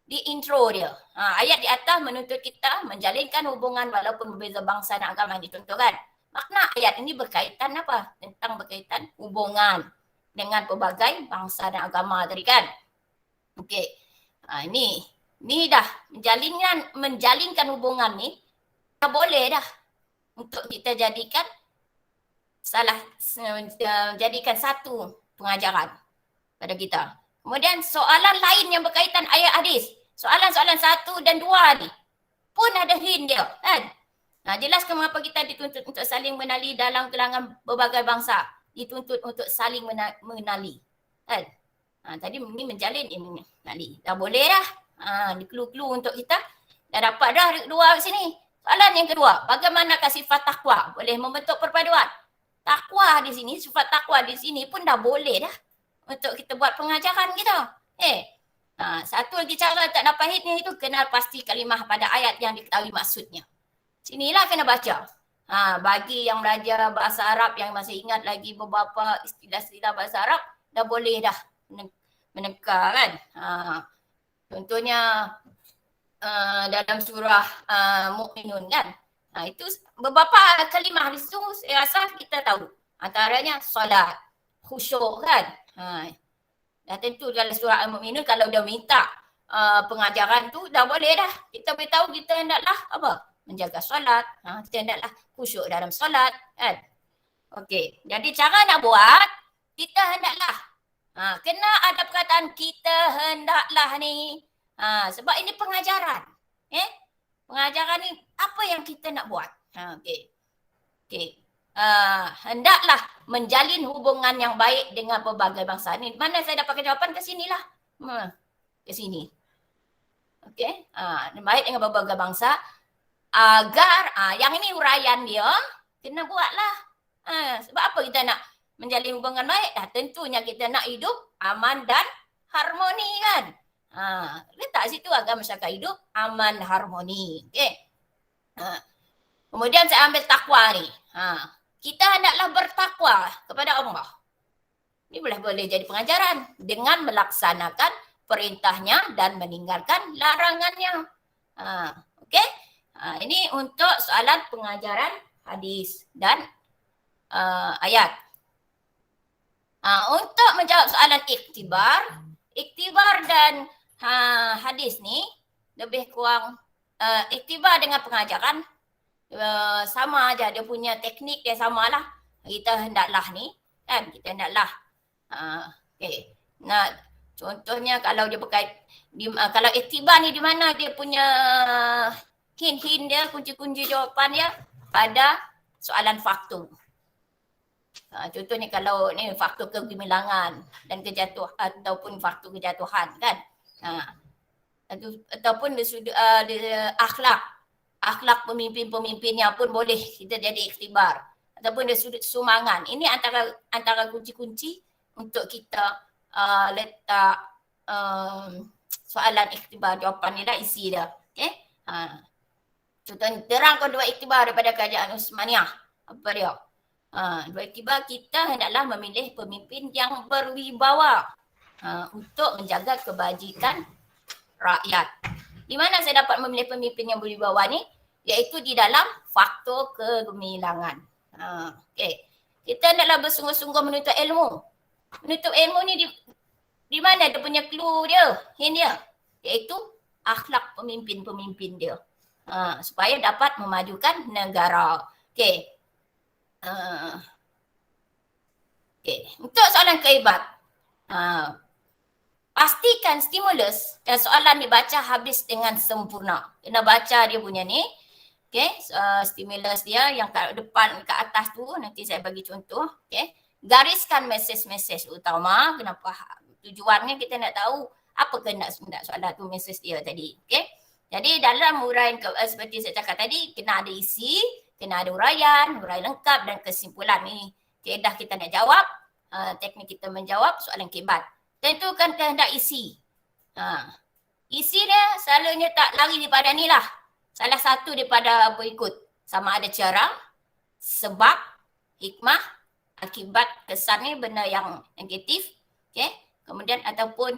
di intro dia. Ayat di atas menuntut kita menjalinkan hubungan walaupun berbeza bangsa dan agama yang ditentukan. Makna ayat ini berkaitan apa? Tentang berkaitan hubungan dengan pelbagai bangsa dan agama tadi kan. Okey. Ni dah menjalinkan hubungan ni dah boleh dah untuk kita jadikan jadikan satu pengajaran pada kita. Kemudian soalan lain yang berkaitan ayat hadis. Soalan-soalan 1 dan 2 ni pun ada hint dia kan. Jelaskan mengapa kita dituntut untuk saling mengenali dalam kalangan berbagai bangsa. Dituntut untuk saling mengenali kan. Tadi ni menjalin ini mengenali. Dah boleh dah. Ni clue-clue untuk kita. Dah dapat dah dua kat sini. Soalan yang kedua, bagaimanakah sifat takwa boleh membentuk perpaduan? Takwa di sini, sifat takwa di sini pun dah boleh dah untuk kita buat pengajaran kita. Satu lagi cara tak dapat hit ni itu kenal pasti kalimah pada ayat yang diketahui maksudnya. Sinilah kena baca. Bagi yang belajar bahasa Arab yang masih ingat lagi beberapa istilah-istilah bahasa Arab, dah boleh dah meneka kan. Contohnya dalam surah Mukminun kan. Itu beberapa kalimah di situ saya rasa kita tahu. Antaranya solat, khusyuk kan. Dah tentu dalam surah Al-Mu'minun kalau dia minta pengajaran tu dah boleh dah. Kita beritahu kita hendaklah apa? Menjaga solat. Kita hendaklah khusyuk dalam solat kan. Okey. Jadi cara nak buat, kita hendaklah. Kena ada perkataan kita hendaklah ni. Sebab ini pengajaran. Pengajaran ni apa yang kita nak buat. Okey. Hendaklah menjalin hubungan yang baik dengan pelbagai bangsa. Ni mana saya dapatkan jawapan ke sinilah. Ke sini. Okey. Baik dengan pelbagai bangsa agar yang ini uraian dia kena buatlah. Sebab apa kita nak menjalin hubungan baik? Tentunya kita nak hidup aman dan harmoni kan. Letak situ agar masyarakat hidup aman harmoni. Okey. Kemudian saya ambil takwa ni. Kita hendaklah bertakwa kepada Allah. Ini boleh jadi pengajaran dengan melaksanakan perintahnya dan meninggalkan larangannya. Okey. Ini untuk soalan pengajaran hadis dan ayat. Untuk menjawab soalan iktibar dan hadis ni lebih kurang iktibar dengan pengajaran sama aja, dia punya teknik dia samalah. Kita hendaklah ni kan, kita hendaklah okey. Nah, contohnya kalau dia kalau iktibar ni di mana dia punya hint dia, kunci-kunci jawapan dia pada soalan faktor. Contohnya kalau ni faktor kegemilangan dan kejatuhan ataupun faktor kejatuhan kan. Ataupun akhlak pemimpin-pemimpinnya pun boleh kita jadi iktibar. Ataupun dari sudut sumangan. Ini antara kunci-kunci untuk kita letak soalan iktibar, jawapan ni dah isi dah. Okay? Contohnya terangkan dua iktibar daripada kerajaan Uthmaniyah. Apa dia? Dua iktibar, kita hendaklah memilih pemimpin yang berwibawa untuk menjaga kebajikan rakyat. Di mana saya dapat memilih pemimpin yang berwibawa ni? Iaitu di dalam faktor kegemilangan. Okay. Kita hendaklah bersungguh-sungguh menuntut ilmu. Menuntut ilmu ni di mana dia punya clue dia, hint dia? Iaitu akhlak pemimpin-pemimpin dia. Supaya dapat memajukan negara. Okay. Okay. Untuk soalan kaibat. Pastikan stimulus dan soalan dibaca habis dengan sempurna. Kena baca dia punya ni. Okay. Stimulus dia yang kat depan, kat atas tu. Nanti saya bagi contoh. Okay. Gariskan mesej-mesej utama. Kenapa tujuannya kita nak tahu apa kena soalan tu, mesej dia tadi. Okay. Jadi dalam uraian seperti saya cakap tadi, kena ada isi, kena ada uraian lengkap dan kesimpulan ni. Keedah kita nak jawab, teknik kita menjawab soalan kibat. Tentukan kehendak isi. isi dia selalunya tak lari daripada ni lah. Salah satu daripada berikut. Sama ada cara, sebab, hikmah, akibat, kesan ni benda yang negatif. Okay. Kemudian ataupun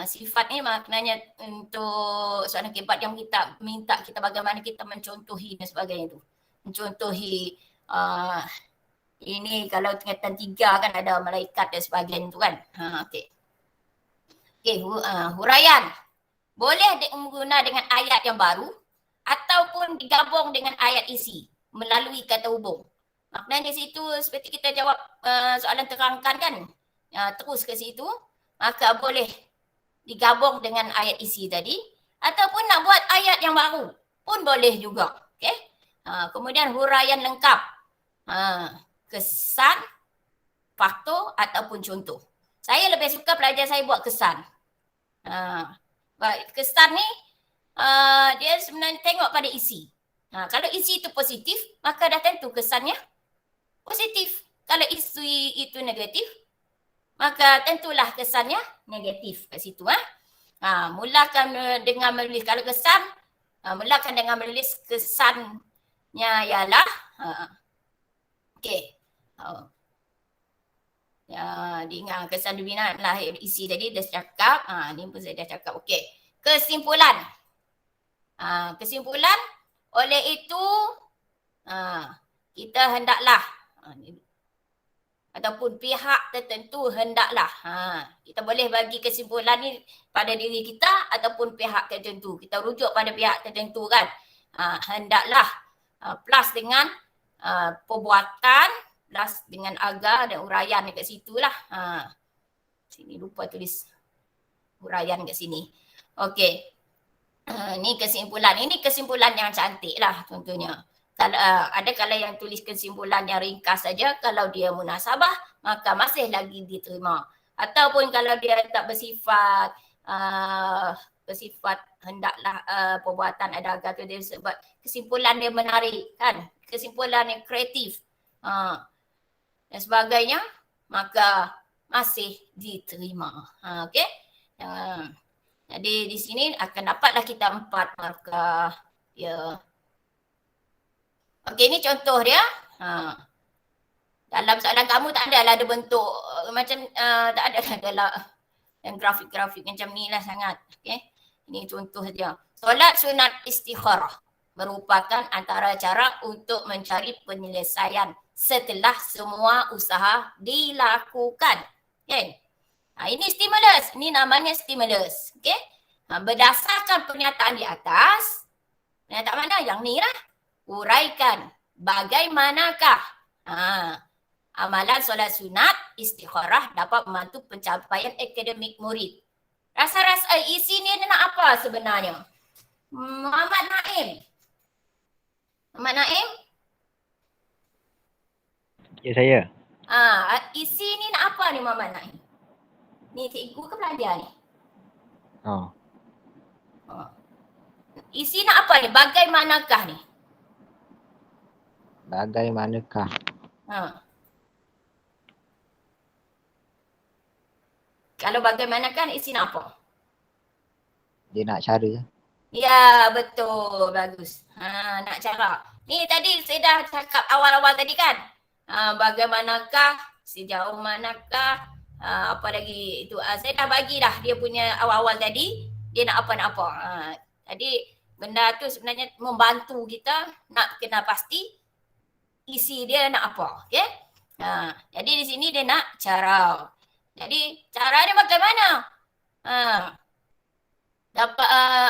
sifat ni maknanya untuk soalan akibat yang kita minta kita bagaimana kita mencontohi dan sebagainya tu. Mencontohi ini kalau tingkatan 3 kan ada malaikat dan sebagainya tu kan. Okey. Okey, huraian. Boleh menggunakan dengan ayat yang baru ataupun digabung dengan ayat isi melalui kata hubung. Maknanya di situ seperti kita jawab soalan terangkan kan. Terus ke situ, maka boleh digabung dengan ayat isi tadi ataupun nak buat ayat yang baru pun boleh juga. Okey. Kemudian huraian lengkap. Kesan, faktor ataupun contoh. Saya lebih suka pelajar saya buat kesan. Kesan ni dia sebenarnya tengok pada isi. Kalau isi itu positif, maka dah tentu kesannya positif. Kalau isi itu negatif, maka tentulah kesannya negatif kat situ. Mulakan dengan menulis, kalau kesan, mulakan dengan menulis kesannya ialah, okey. Dengan kesan dibina lahir isi tadi dah cakap. Ni pun saya dah cakap. Okey. Kesimpulan. Kesimpulan, oleh itu kita hendaklah ataupun pihak tertentu hendaklah. Kita boleh bagi kesimpulan ni pada diri kita ataupun pihak tertentu. Kita rujuk pada pihak tertentu kan. Hendaklah plus dengan perbuatan, plus dengan agar dan uraian dekat situ lah. Sini lupa tulis uraian kat sini. Okey. Ni kesimpulan. Ini kesimpulan yang cantik lah contohnya. Kalau ada kalau yang tulis kesimpulan yang ringkas saja, kalau dia munasabah, maka masih lagi diterima. Ataupun kalau dia tak bersifat hendaklah perbuatan ada agar tu dia sebab kesimpulan dia menarik kan. Kesimpulan yang kreatif. Dan sebagainya, maka masih diterima. Okey. Jadi di sini akan dapatlah kita 4 markah. Ya. Okey, ni contoh dia. Dalam soalan kamu tak ada lah ada bentuk macam tak ada lah yang grafik-grafik macam ni lah sangat. Okey. Ini contoh dia. Solat sunat istikharah merupakan antara cara untuk mencari penyelesaian setelah semua usaha dilakukan. Okay. Ini stimulus. Ini namanya stimulus. Okay. Berdasarkan pernyataan di atas, pernyataan mana? Yang ni lah. Uraikan bagaimanakah amalan solat sunat istikharah dapat membantu pencapaian akademik murid. Rasa-rasa isi ni nak apa sebenarnya? Muhammad Naim. Muhammad Naim? Ya, saya. Isi ni nak apa ni Muhammad Naim? Ni cikgu ke pelajar ni? Isi nak apa ni? Bagaimanakah ni? Bagaimanakah? Kalau bagaimanakah isi nak apa? Dia nak cara. Ya, betul. Bagus. Nak cara. Ni tadi saya dah cakap awal-awal tadi kan? Bagaimanakah, sejauh manakah, apa lagi itu. Saya dah bagi dah dia punya awal-awal tadi. Dia nak apa. Jadi benda tu sebenarnya membantu kita nak kena pasti isi dia nak apa. Okay? Jadi di sini dia nak cara. Jadi cara dia bagaimana? Dapat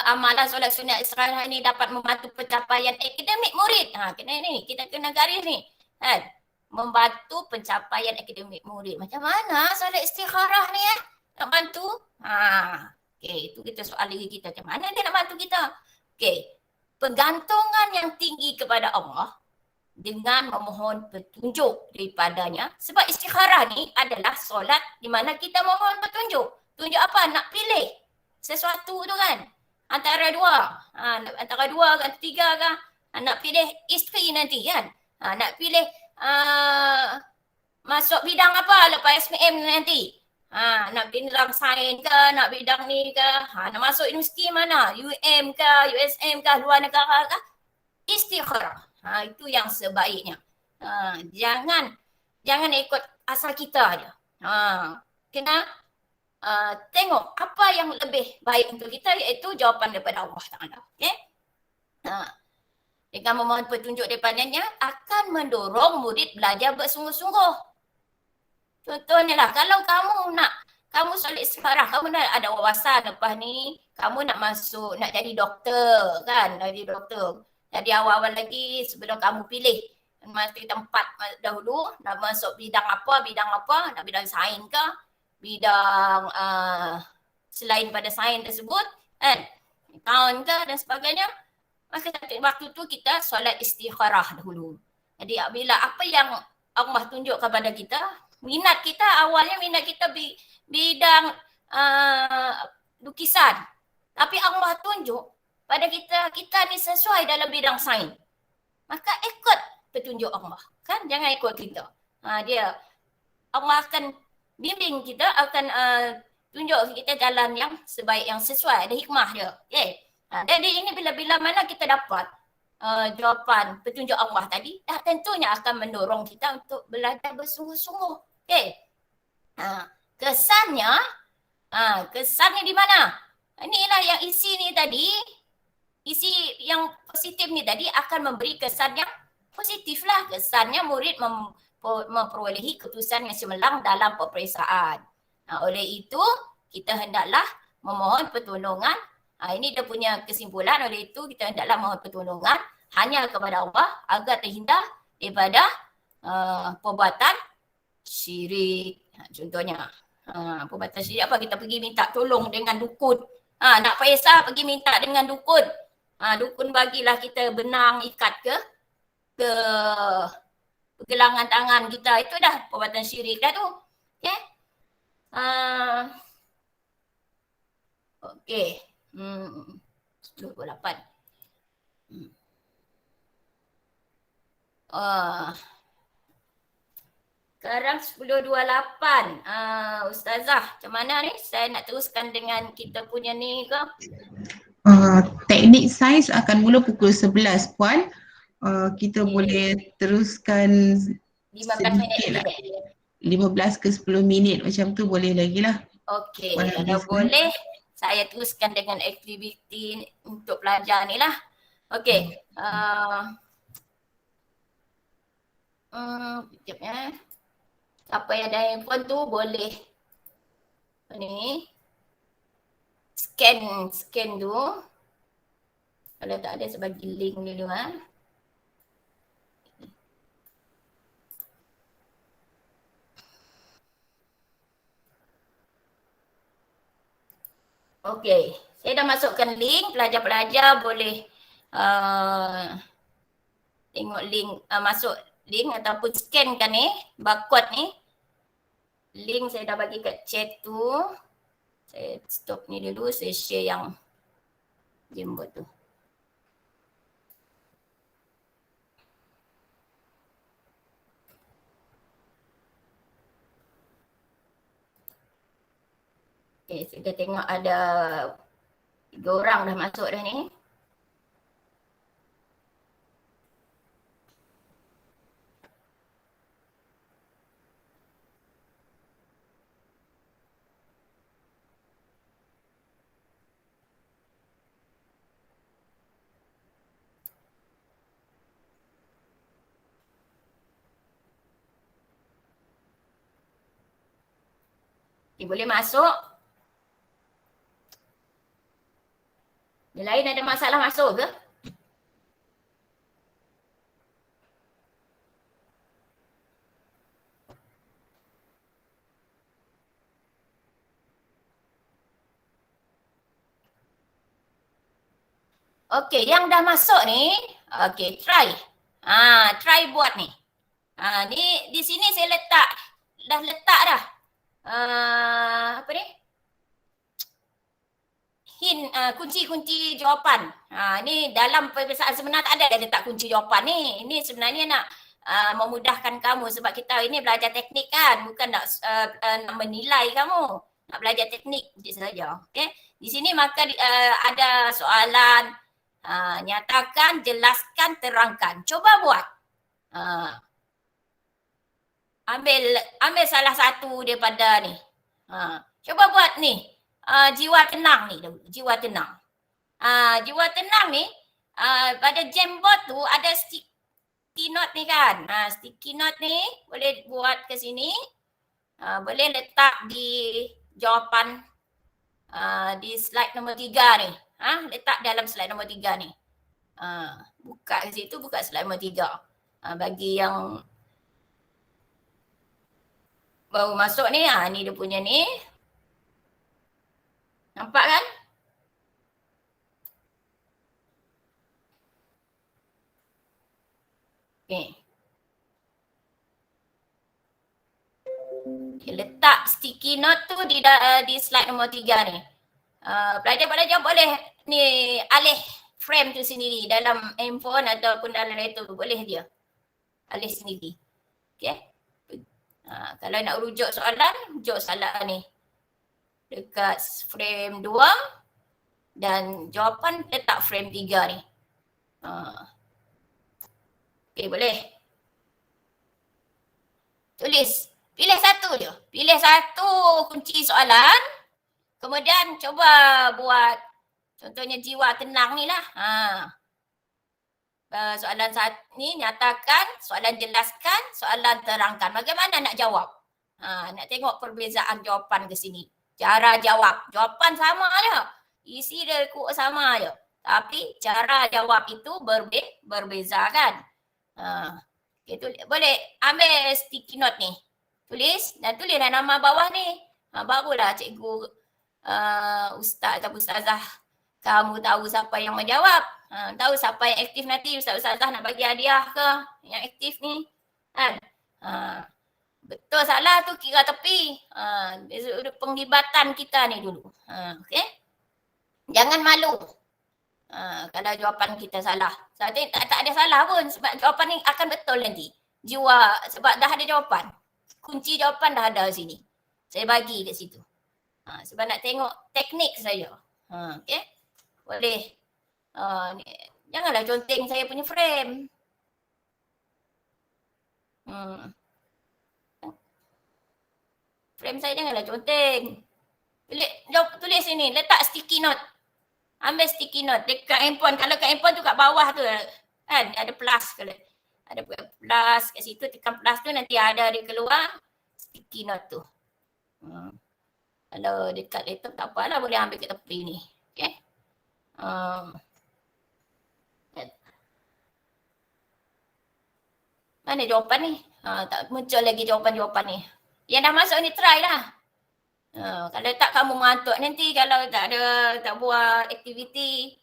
amalan solat sunat istikharah ni dapat membantu pencapaian akademik murid. Kena ni, kita kena garis ni. Kan? Membantu pencapaian akademik murid. Macam mana solat istikharah ni nak bantu? Okey, itu kita soal diri kita. Macam mana dia nak bantu kita? Okey, pergantungan yang tinggi kepada Allah dengan memohon petunjuk daripadanya. Sebab istikharah ni adalah solat di mana kita mohon petunjuk. Tunjuk apa? Nak pilih sesuatu tu kan. Antara dua. Antara dua kan, tiga kan. Nak pilih isteri nanti kan. Nak pilih masuk bidang apa lepas SPM nanti. Nak bidang sains ke, nak bidang ni ke, nak masuk universiti mana, UM ke, USM ke, luar negara ke, istikharah. Itu yang sebaiknya. Jangan ikut asal kita je. Kena tengok apa yang lebih baik untuk kita, iaitu jawapan daripada Allah Ta'ala. Okay? Dengan memohon petunjuk daripadanya akan mendorong murid belajar bersungguh-sungguh. Contohnya lah, kalau kamu solid istikharah, kamu nak ada wawasan lepas ni, kamu nak masuk, nak jadi doktor kan, jadi doktor. Jadi awal-awal lagi sebelum kamu pilih mesti tempat dahulu, nak masuk bidang apa, nak bidang sains ke, bidang selain pada sains tersebut, kan, akaun ke dan sebagainya. Maka waktu tu kita solat istikharah dahulu. Jadi bila apa yang Allah tunjuk kepada kita, minat kita bidang lukisan. Tapi Allah tunjuk pada kita ni sesuai dalam bidang sains. Maka ikut petunjuk Allah. Kan? Jangan ikut kita. Allah akan bimbing kita, akan tunjuk kita jalan yang sebaik, yang sesuai. Ada hikmah dia. Okay? Jadi ini bila mana kita dapat jawapan petunjuk Allah tadi, tentunya akan mendorong kita untuk belajar bersungguh-sungguh. Okay. Kesannya di mana? Inilah yang isi ni tadi, isi yang positif ni tadi akan memberi kesan yang positif lah. Kesannya murid memperolehi keputusan yang cemerlang dalam peperiksaan. Oleh itu, kita hendaklah memohon pertolongan. Ini dia punya kesimpulan. Oleh itu, kita hendaklah memohon pertolongan hanya kepada Allah agar terhindar daripada perbuatan syirik. Contohnya, perbuatan syirik apa? Kita pergi minta tolong dengan dukun. Nak faisal pergi minta dengan dukun. Dukun bagilah kita benang ikat ke pergelangan tangan kita. Itu dah perbuatan syirik dah tu. Okay. Okay. 10:28. Sekarang 10:28. Ustazah, macam mana ni? Saya nak teruskan dengan kita punya ni ke? Teknik sains akan mula pukul 11 Puan. Kita boleh teruskan 15 minit sedikit lah. lagi. 15 ke 10 minit macam tu boleh lagi lah. Okey, kalau boleh saya teruskan dengan aktiviti untuk pelajar ni lah. Okey. Sekejap ya. Siapa yang ada handphone tu boleh ni scan tu. Kalau tak ada saya bagi link dulu . Okey, saya dah masukkan link. Pelajar-pelajar boleh tengok link, masuk link ataupun scankan ni, barcode ni. Link saya dah bagi kat chat tu. Saya stop ni dulu, saya share yang jemput tu. Okay, saya dah tengok ada 3 orang dah masuk dah ni. Okay, boleh masuk. Yang lain ada masalah masuk ke? Okey, yang dah masuk ni, okey, try. Try buat ni. Ni di sini saya dah letak dah. Apa ni? Hint, kunci-kunci jawapan. Ni dalam peperiksaan sebenar tak ada dah letak kunci jawapan ni. Ini sebenarnya nak memudahkan kamu sebab kita ini belajar teknik kan, bukan nak menilai kamu. Nak belajar teknik saja. Okay? Di sini maka ada soalan, nyatakan, jelaskan, terangkan. Coba buat. Ambil salah satu daripada ni. Coba buat ni. Jiwa tenang ni dulu. Jiwa tenang. Jiwa tenang ni, pada Jamboard tu ada sticky note ni kan. Sticky note ni boleh buat ke sini. Boleh letak di jawapan di slide nombor 3 ni. Letak dalam slide nombor 3 ni. Buka ke situ, buka slide nombor 3. Bagi yang baru masuk ni, ni dia punya ni. Nampak kan? Okay. Letak sticky note tu di slide nombor 3 ni. Pelajar-pelajar boleh ni alih frame tu sendiri dalam handphone ataupun dalam laptop tu. Boleh dia alih sendiri. Okay. Kalau nak rujuk soalan ni. Dekat frame 2 dan jawapan letak frame 3 ni. Okay, boleh. Tulis. Pilih satu je. Pilih satu kunci soalan. Kemudian cuba buat contohnya jiwa tenang ni lah. Soalan ni nyatakan, soalan jelaskan, soalan terangkan. Bagaimana nak jawab? Nak tengok perbezaan jawapan ke sini. Cara jawab. Jawapan sama je. Isi dia sama je. Tapi cara jawab itu berbeza kan. Okay, boleh ambil sticky note ni. Tulis dan tulislah nama bawah ni. Barulah cikgu, ustaz atau ustazah kamu tahu siapa yang menjawab. Tahu siapa yang aktif nanti, ustaz-ustazah nak bagi hadiah ke yang aktif ni. Kan? Betul salah tu kira tepi. Penglibatan kita ni dulu. Okay? Jangan malu. Kalau jawapan kita salah. Tak ada salah pun sebab jawapan ni akan betul nanti. Jiwa, sebab dah ada jawapan. Kunci jawapan dah ada sini. Saya bagi kat situ. Sebab nak tengok teknik saja. Okay? Boleh. Janganlah conteng saya punya frame. Frame saya janganlah conteng. Tulis sini, letak sticky note. Ambil sticky note dekat handphone. Kalau kat handphone tu kat bawah tu kan ada plus kalau. Ada plus kat situ, tekan plus tu nanti ada dia keluar sticky note tu. Kalau dekat laptop tak apalah, boleh ambil kat tepi ni. Okay. Mana jawapan ni? Tak muncul lagi jawapan-jawapan ni. Yang dah masuk ni try lah. Kalau tak kamu mengantuk nanti kalau tak buat aktiviti.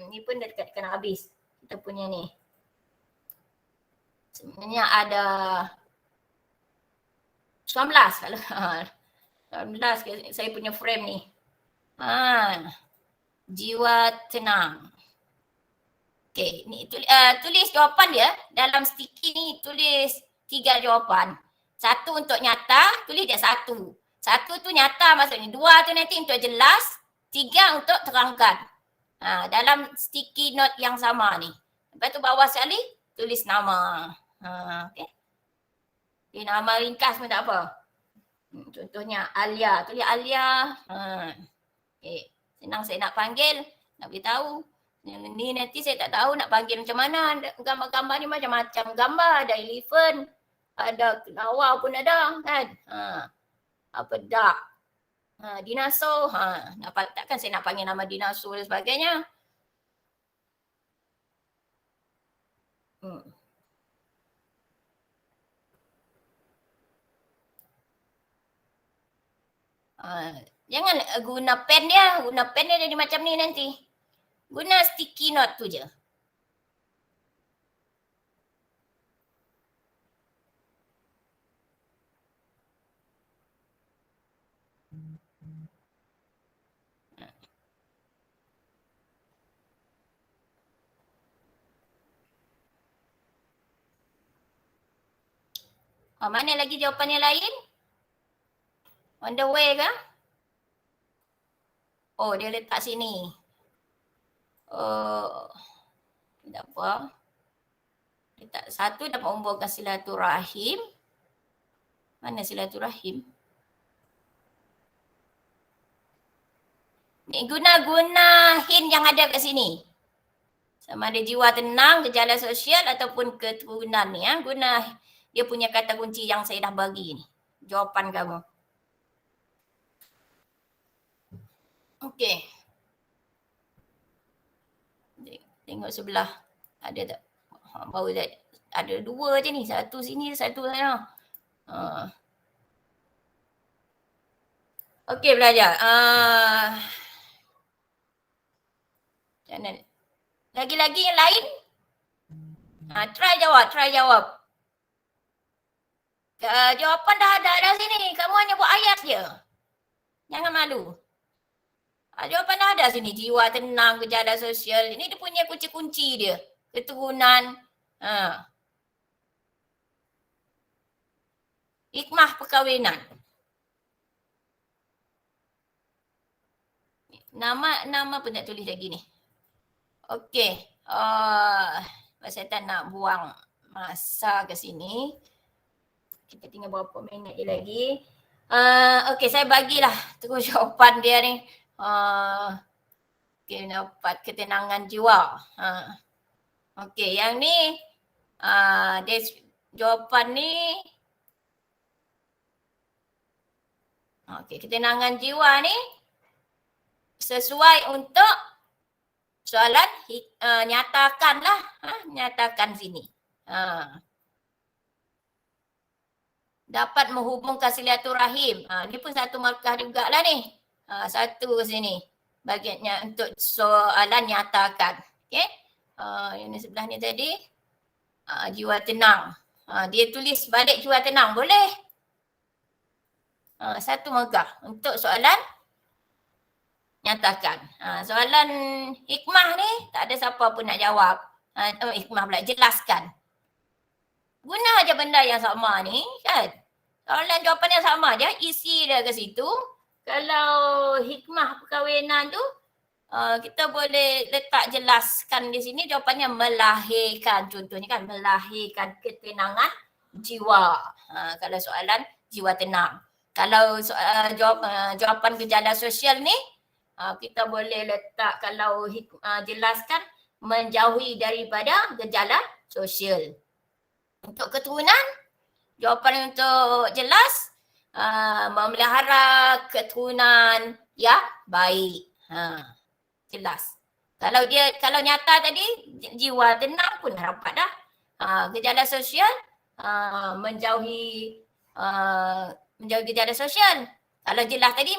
Ni pun dah dekat kena habis. Kita punya ni. Sebenarnya ada 19 kalau 19 saya punya frame ni. Jiwa tenang. Okay, ni tulis jawapan dia dalam sticky ni, tulis 3 jawapan. 1 untuk nyata, tulis dia 1. 1 tu nyata maksudnya, 2 tu nanti untuk jelas, 3 untuk terangkan. Dalam sticky note yang sama ni. Lepas tu bawah sekali tulis nama. Okay. Nama ringkas pun tak apa. Contohnya Alia, tulis Alia. Okay. Senang saya nak panggil, nak beritahu. Ni nanti saya tak tahu nak panggil macam mana. Gambar-gambar ni macam-macam gambar. Ada elephant, ada kelawar pun ada kan. Apa duck, dinosaur. Takkan saya nak panggil nama dinosaur dan sebagainya. Jangan guna pen dia. Guna pen dia jadi macam ni nanti. Guna sticky note tu je. Mana lagi jawapan yang lain? On the way ke? Oh, dia letak sini. Oh, tidak apa. Letak satu dapat membuatkan silaturahim. Mana silaturahim? Ni guna hin yang ada kat sini. Sama ada jiwa tenang, gejala sosial ataupun keturunan ni. Guna dia punya kata kunci yang saya dah bagi ni. Jawapan kamu. Okey. Tengok sebelah. Ada tak? Baru ada dua je ni. Satu sini, satu sana. Okey belajar. Lagi-lagi yang lain? Try jawab. Jawapan dah ada sini. Kamu hanya buat ayat je. Jangan malu. Jawapan dah ada sini. Jiwa tenang, gejala sosial. Ini dia punya kunci-kunci dia. Keturunan. Hikmah perkahwinan. Nama pun nak tulis lagi ni. Okey. Saya tak nak buang masa ke sini. Kita tinggal berapa minit je lagi. Okey, saya bagilah terus jawapan dia ni. Okey, dapat ketenangan jiwa. Okey, yang ni dia jawapan ni. Okey, ketenangan jiwa ni sesuai untuk soalan nyatakanlah. Nyatakan sini. Dapat menghubungkan silaturahim. Ni pun satu markah jugalah ni. Satu sini. Bagiannya untuk soalan nyatakan. Okey. Yang sebelah ni tadi. Jiwa tenang. Dia tulis balik jiwa tenang. Boleh? Satu markah untuk soalan nyatakan. Soalan hikmah ni tak ada siapa pun nak jawab. Hikmah pula jelaskan. Guna aja benda yang sama ni kan. Soalan jawapan yang sama je, isi dia ke situ. Kalau hikmah perkahwinan tu kita boleh letak jelaskan di sini jawapannya melahirkan, contohnya kan melahirkan ketenangan jiwa. Kalau soalan jiwa tenang. Kalau jawapan gejala sosial ni kita boleh letak kalau jelaskan menjauhi daripada gejala sosial. Untuk keturunan, jawapan untuk jelas memelihara keturunan yang baik. Jelas. Kalau nyata tadi jiwa tenang pun dapat dah. Gejala sosial menjauhi gejala sosial. Kalau jelas tadi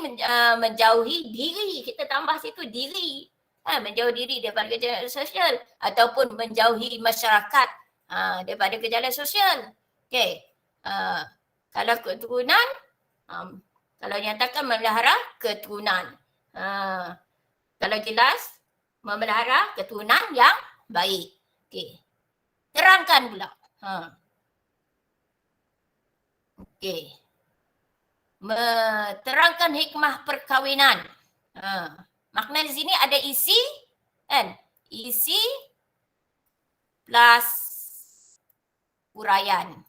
menjauhi diri, kita tambah situ diri. Menjauhi diri daripada gejala sosial ataupun menjauhi masyarakat daripada gejala sosial. Okey. Kalau keturunan, kalau nyatakan memelihara keturunan. Kalau jelas, memelihara keturunan yang baik. Okey. Terangkan pula. Okey. Terangkan hikmah perkahwinan. Makna di sini ada isi kan? Isi plus huraian.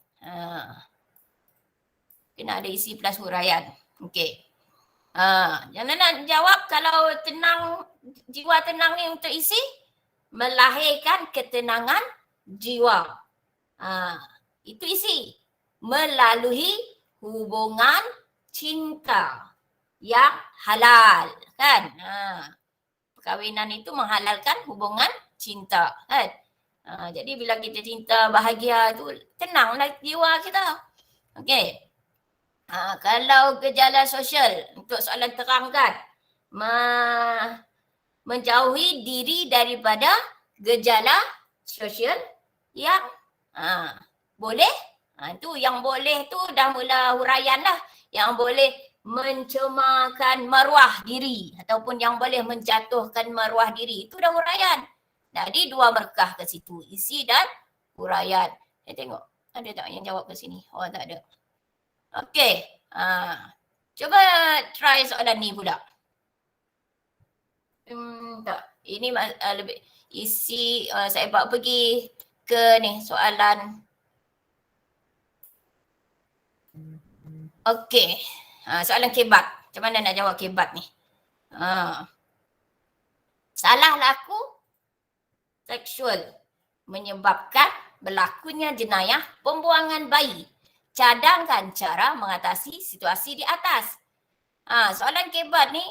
Kena ada isi plus huraian. Okey. Jangan nak jawab kalau jiwa tenang ni untuk isi melahirkan ketenangan jiwa. Itu isi. Melalui hubungan cinta yang halal kan. Perkahwinan itu menghalalkan hubungan cinta kan. Jadi bila kita cinta bahagia tu tenanglah jiwa kita. Okey. Kalau gejala sosial untuk soalan terangkan menjauhi diri daripada gejala sosial yang boleh. Tu yang boleh tu dah mula huraian dah. Yang boleh mencemarkan maruah diri ataupun yang boleh menjatuhkan maruah diri. Itu dah huraian. Jadi dua markah ke situ. Isi dan huraian. Saya tengok. Ada tak yang jawab ke sini? Oh, tak ada. Okey. Cuba try soalan ni pula. Tak. Ini lebih isi saya bawa pergi ke ni soalan. Okey. Soalan kebat. Macam mana nak jawab kebat ni? Salah laku seksual menyebabkan berlakunya jenayah pembuangan bayi. Cadangkan cara mengatasi situasi di atas. Soalan kebat ni,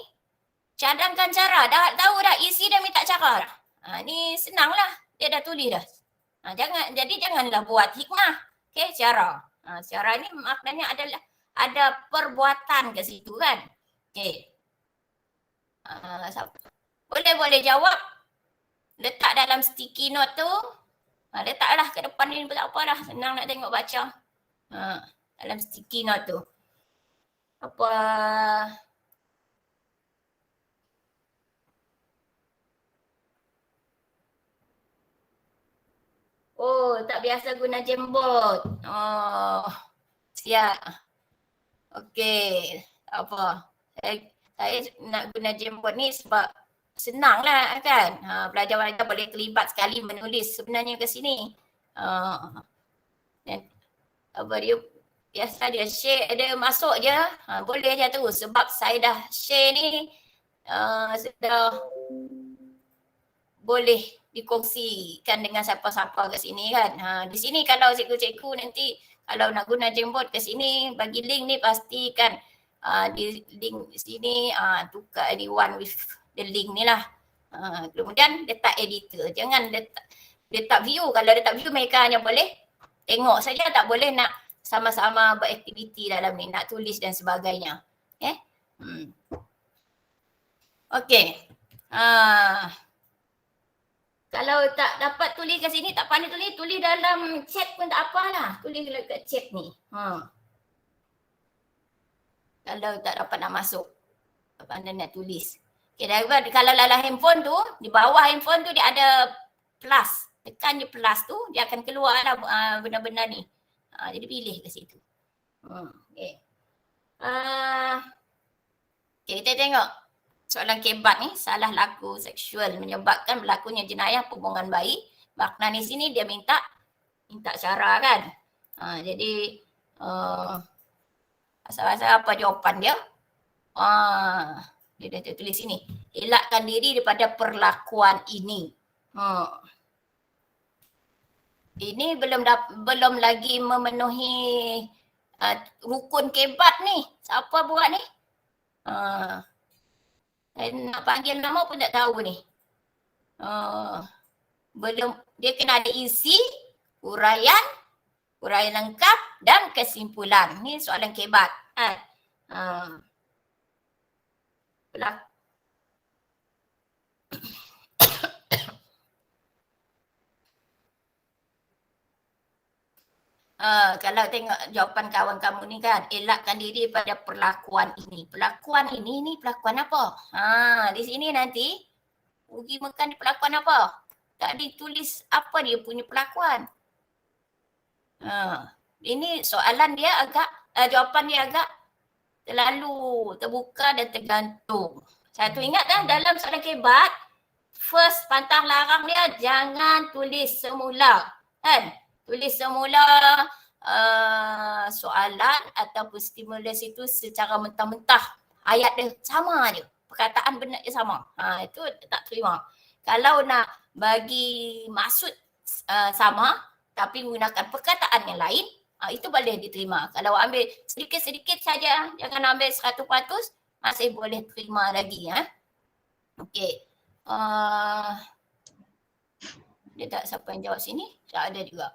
cadangkan cara. Dah tahu dah isi dah minta cara dah. Ni senanglah. Dia dah tulis dah. Jadi janganlah buat hikmah. Okey, cara. Cara ni maknanya adalah ada perbuatan ke situ kan. Okey. Boleh jawab. Letak dalam sticky note tu. Letaklah ke depan ni, tak apa dah. Senang nak tengok baca. Dalam sticky note tu. Apa? Oh, tak biasa guna Jamboard. Oh, siap. Okey, tak apa. Saya nak guna Jamboard ni sebab senang lah kan. Pelajar-pelajar boleh terlibat sekali menulis sebenarnya ke sini. Dan apa dia, biasa dia share, dia masuk je. Boleh je tu sebab saya dah share ni sudah boleh dikongsikan dengan siapa-siapa kat sini kan. Di sini kalau cikgu-cikgu nanti kalau nak guna Jamboard ke sini, bagi link ni pastikan di link sini tukar anyone with the link ni lah. Kemudian letak editor. Jangan letak view. Kalau letak view mereka hanya boleh tengok saja, tak boleh nak sama-sama beraktiviti dalam ni, nak tulis dan sebagainya. Okay. Okay. Kalau tak dapat tulis kat sini, tak pandai tulis dalam chat pun tak apalah. Tulis dekat chat ni. Kalau tak dapat nak masuk, tak pandai nak tulis. Okay, kalau dalam handphone tu, di bawah handphone tu dia ada plus. Tekan je plus tu, dia akan keluar lah benda-benda ni. Jadi pilih ke situ. Okay. Okay, kita tengok. Soalan kebat ni, salah laku seksual menyebabkan berlakunya jenayah pembuangan bayi. Makna di sini dia minta cara kan. Jadi asal-asal apa jawapan dia? Dia dah tulis sini. Elakkan diri daripada perlakuan ini. Ini belum lagi memenuhi rukun kebat ni. Siapa buat ni? Saya nak panggil nama pun tak tahu ni. Belum, dia kena ada isi, uraian lengkap dan kesimpulan. Ni soalan kebat. Kalau tengok jawapan kawan kamu ni kan, elakkan diri pada perlakuan ini. Perlakuan ini ni perlakuan apa? Di sini nanti uji makan perlakuan apa? Tak ditulis apa dia punya perlakuan. Ini soalan dia agak, jawapan dia agak terlalu terbuka dan tergantung. Satu ingat kan, dalam soalan kebat, first pantang larang dia jangan tulis semula. Kan? Tulis semula soalan ataupun stimulus itu secara mentah-mentah. Ayat dia sama je. Perkataan benar dia sama. Itu tak terima. Kalau nak bagi maksud sama tapi menggunakan perkataan yang lain, itu boleh diterima. Kalau ambil sedikit-sedikit saja, jangan ambil 100%, masih boleh terima lagi. Okey. Dia tak siapa yang jawab sini? Tak ada juga.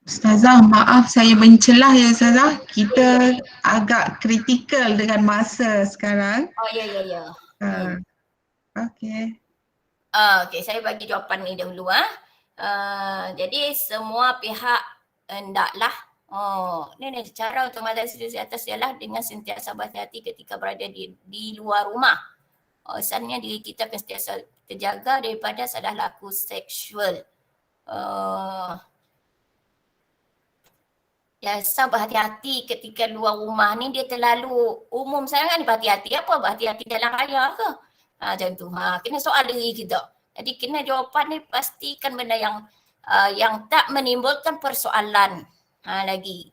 Ustazah, maaf saya mencelah ya Ustazah. Kita agak kritikal dengan masa sekarang. Oh ya. Okey. Okey, saya bagi jawapan ni dahulu. Jadi semua pihak hendaklah ni cara untuk mengatasi situasi atas ialah dengan sentiasa berhati-hati ketika berada di luar rumah. Asalnya diri kita akan sentiasa terjaga daripada salah laku seksual. Biasa berhati-hati ketika luar rumah ni, dia terlalu umum sangat ni. Berhati-hati apa? Berhati-hati dalam raya ke? Macam tu. Kena soal diri kita. Jadi kena jawapan ni pastikan benda yang tak menimbulkan persoalan lagi.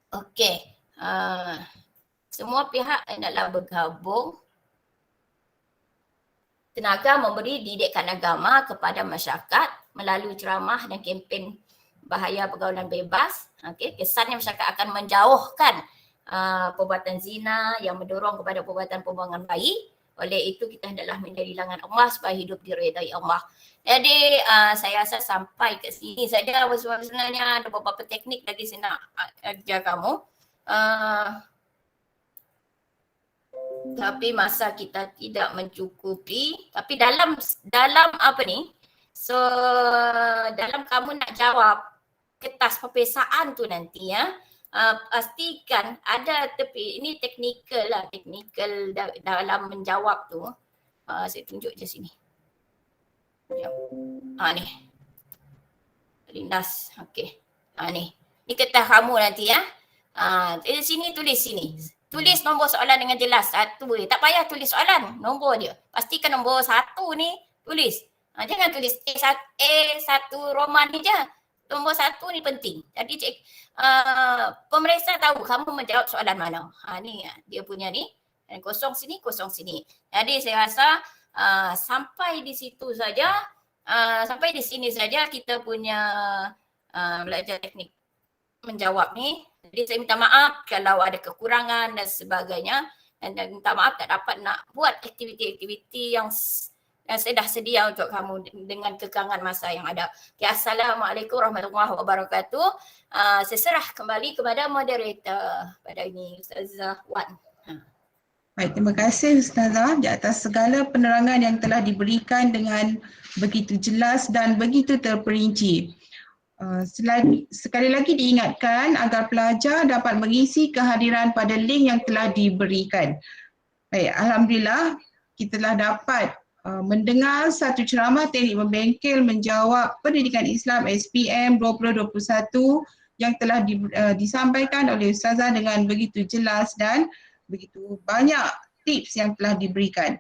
Okey. Semua pihak hendaklah bergabung. Tenaga memberi didikan agama kepada masyarakat melalui ceramah dan kempen bahaya pergaulan bebas. Kesannya masyarakat akan menjauhkan perbuatan zina yang mendorong kepada perbuatan pembuangan bayi. Oleh itu kita hendaklah menjadi bilangan Allah supaya hidup diredai Allah. Jadi saya rasa sampai ke sini saja. Sebenarnya ada beberapa teknik lagi saya nak ajar kamu. Tapi masa kita tidak mencukupi. Tapi dalam apa ni? So dalam kamu nak jawab kertas peperiksaan tu nanti pastikan ada tepi, ini teknikal lah, teknikal dalam menjawab tu. Saya tunjuk je sini. Ni. Lindas. Okey. Ni. Ni kertas kamu nanti di sini tulis sini. Tulis nombor soalan dengan jelas. Satu je. Tak payah tulis soalan. Nombor dia. Pastikan nombor 1 ni tulis. Jangan tulis A1 Roman ni je. Nombor 1 ni penting. Jadi pemeriksa tahu kamu menjawab soalan mana. Ni dia punya ni. Dan kosong sini, kosong sini. Jadi saya rasa sampai di situ saja. Sampai di sini saja kita punya belajar teknik menjawab ni. Jadi saya minta maaf kalau ada kekurangan dan sebagainya. Dan minta maaf tak dapat nak buat aktiviti-aktiviti yang saya dah sedia untuk kamu dengan kekangan masa yang ada. Okay, Assalamualaikum warahmatullahi wabarakatuh. Saya serah kembali kepada moderator pada ini, Ustazah Wan. Baik, terima kasih Ustazah di atas segala penerangan yang telah diberikan dengan begitu jelas dan begitu terperinci. Sekali lagi diingatkan agar pelajar dapat mengisi kehadiran pada link yang telah diberikan. Baik, Alhamdulillah kita telah dapat mendengar satu ceramah teknik membengkel menjawab pendidikan Islam SPM 2021 yang telah disampaikan oleh Ustazah dengan begitu jelas dan begitu banyak tips yang telah diberikan.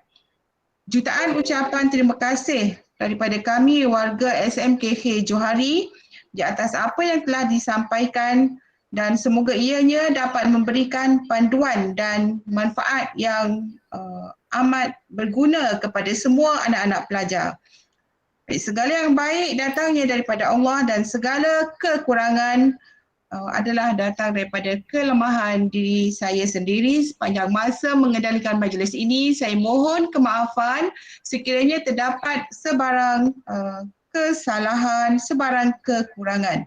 Jutaan ucapan terima kasih daripada kami warga SMKH Johari di atas apa yang telah disampaikan dan semoga ianya dapat memberikan panduan dan manfaat yang amat berguna kepada semua anak-anak pelajar. Segala yang baik datangnya daripada Allah dan segala kekurangan adalah datang daripada kelemahan diri saya sendiri. Sepanjang masa mengendalikan majlis ini, saya mohon kemaafan sekiranya terdapat sebarang kesalahan, sebarang kekurangan.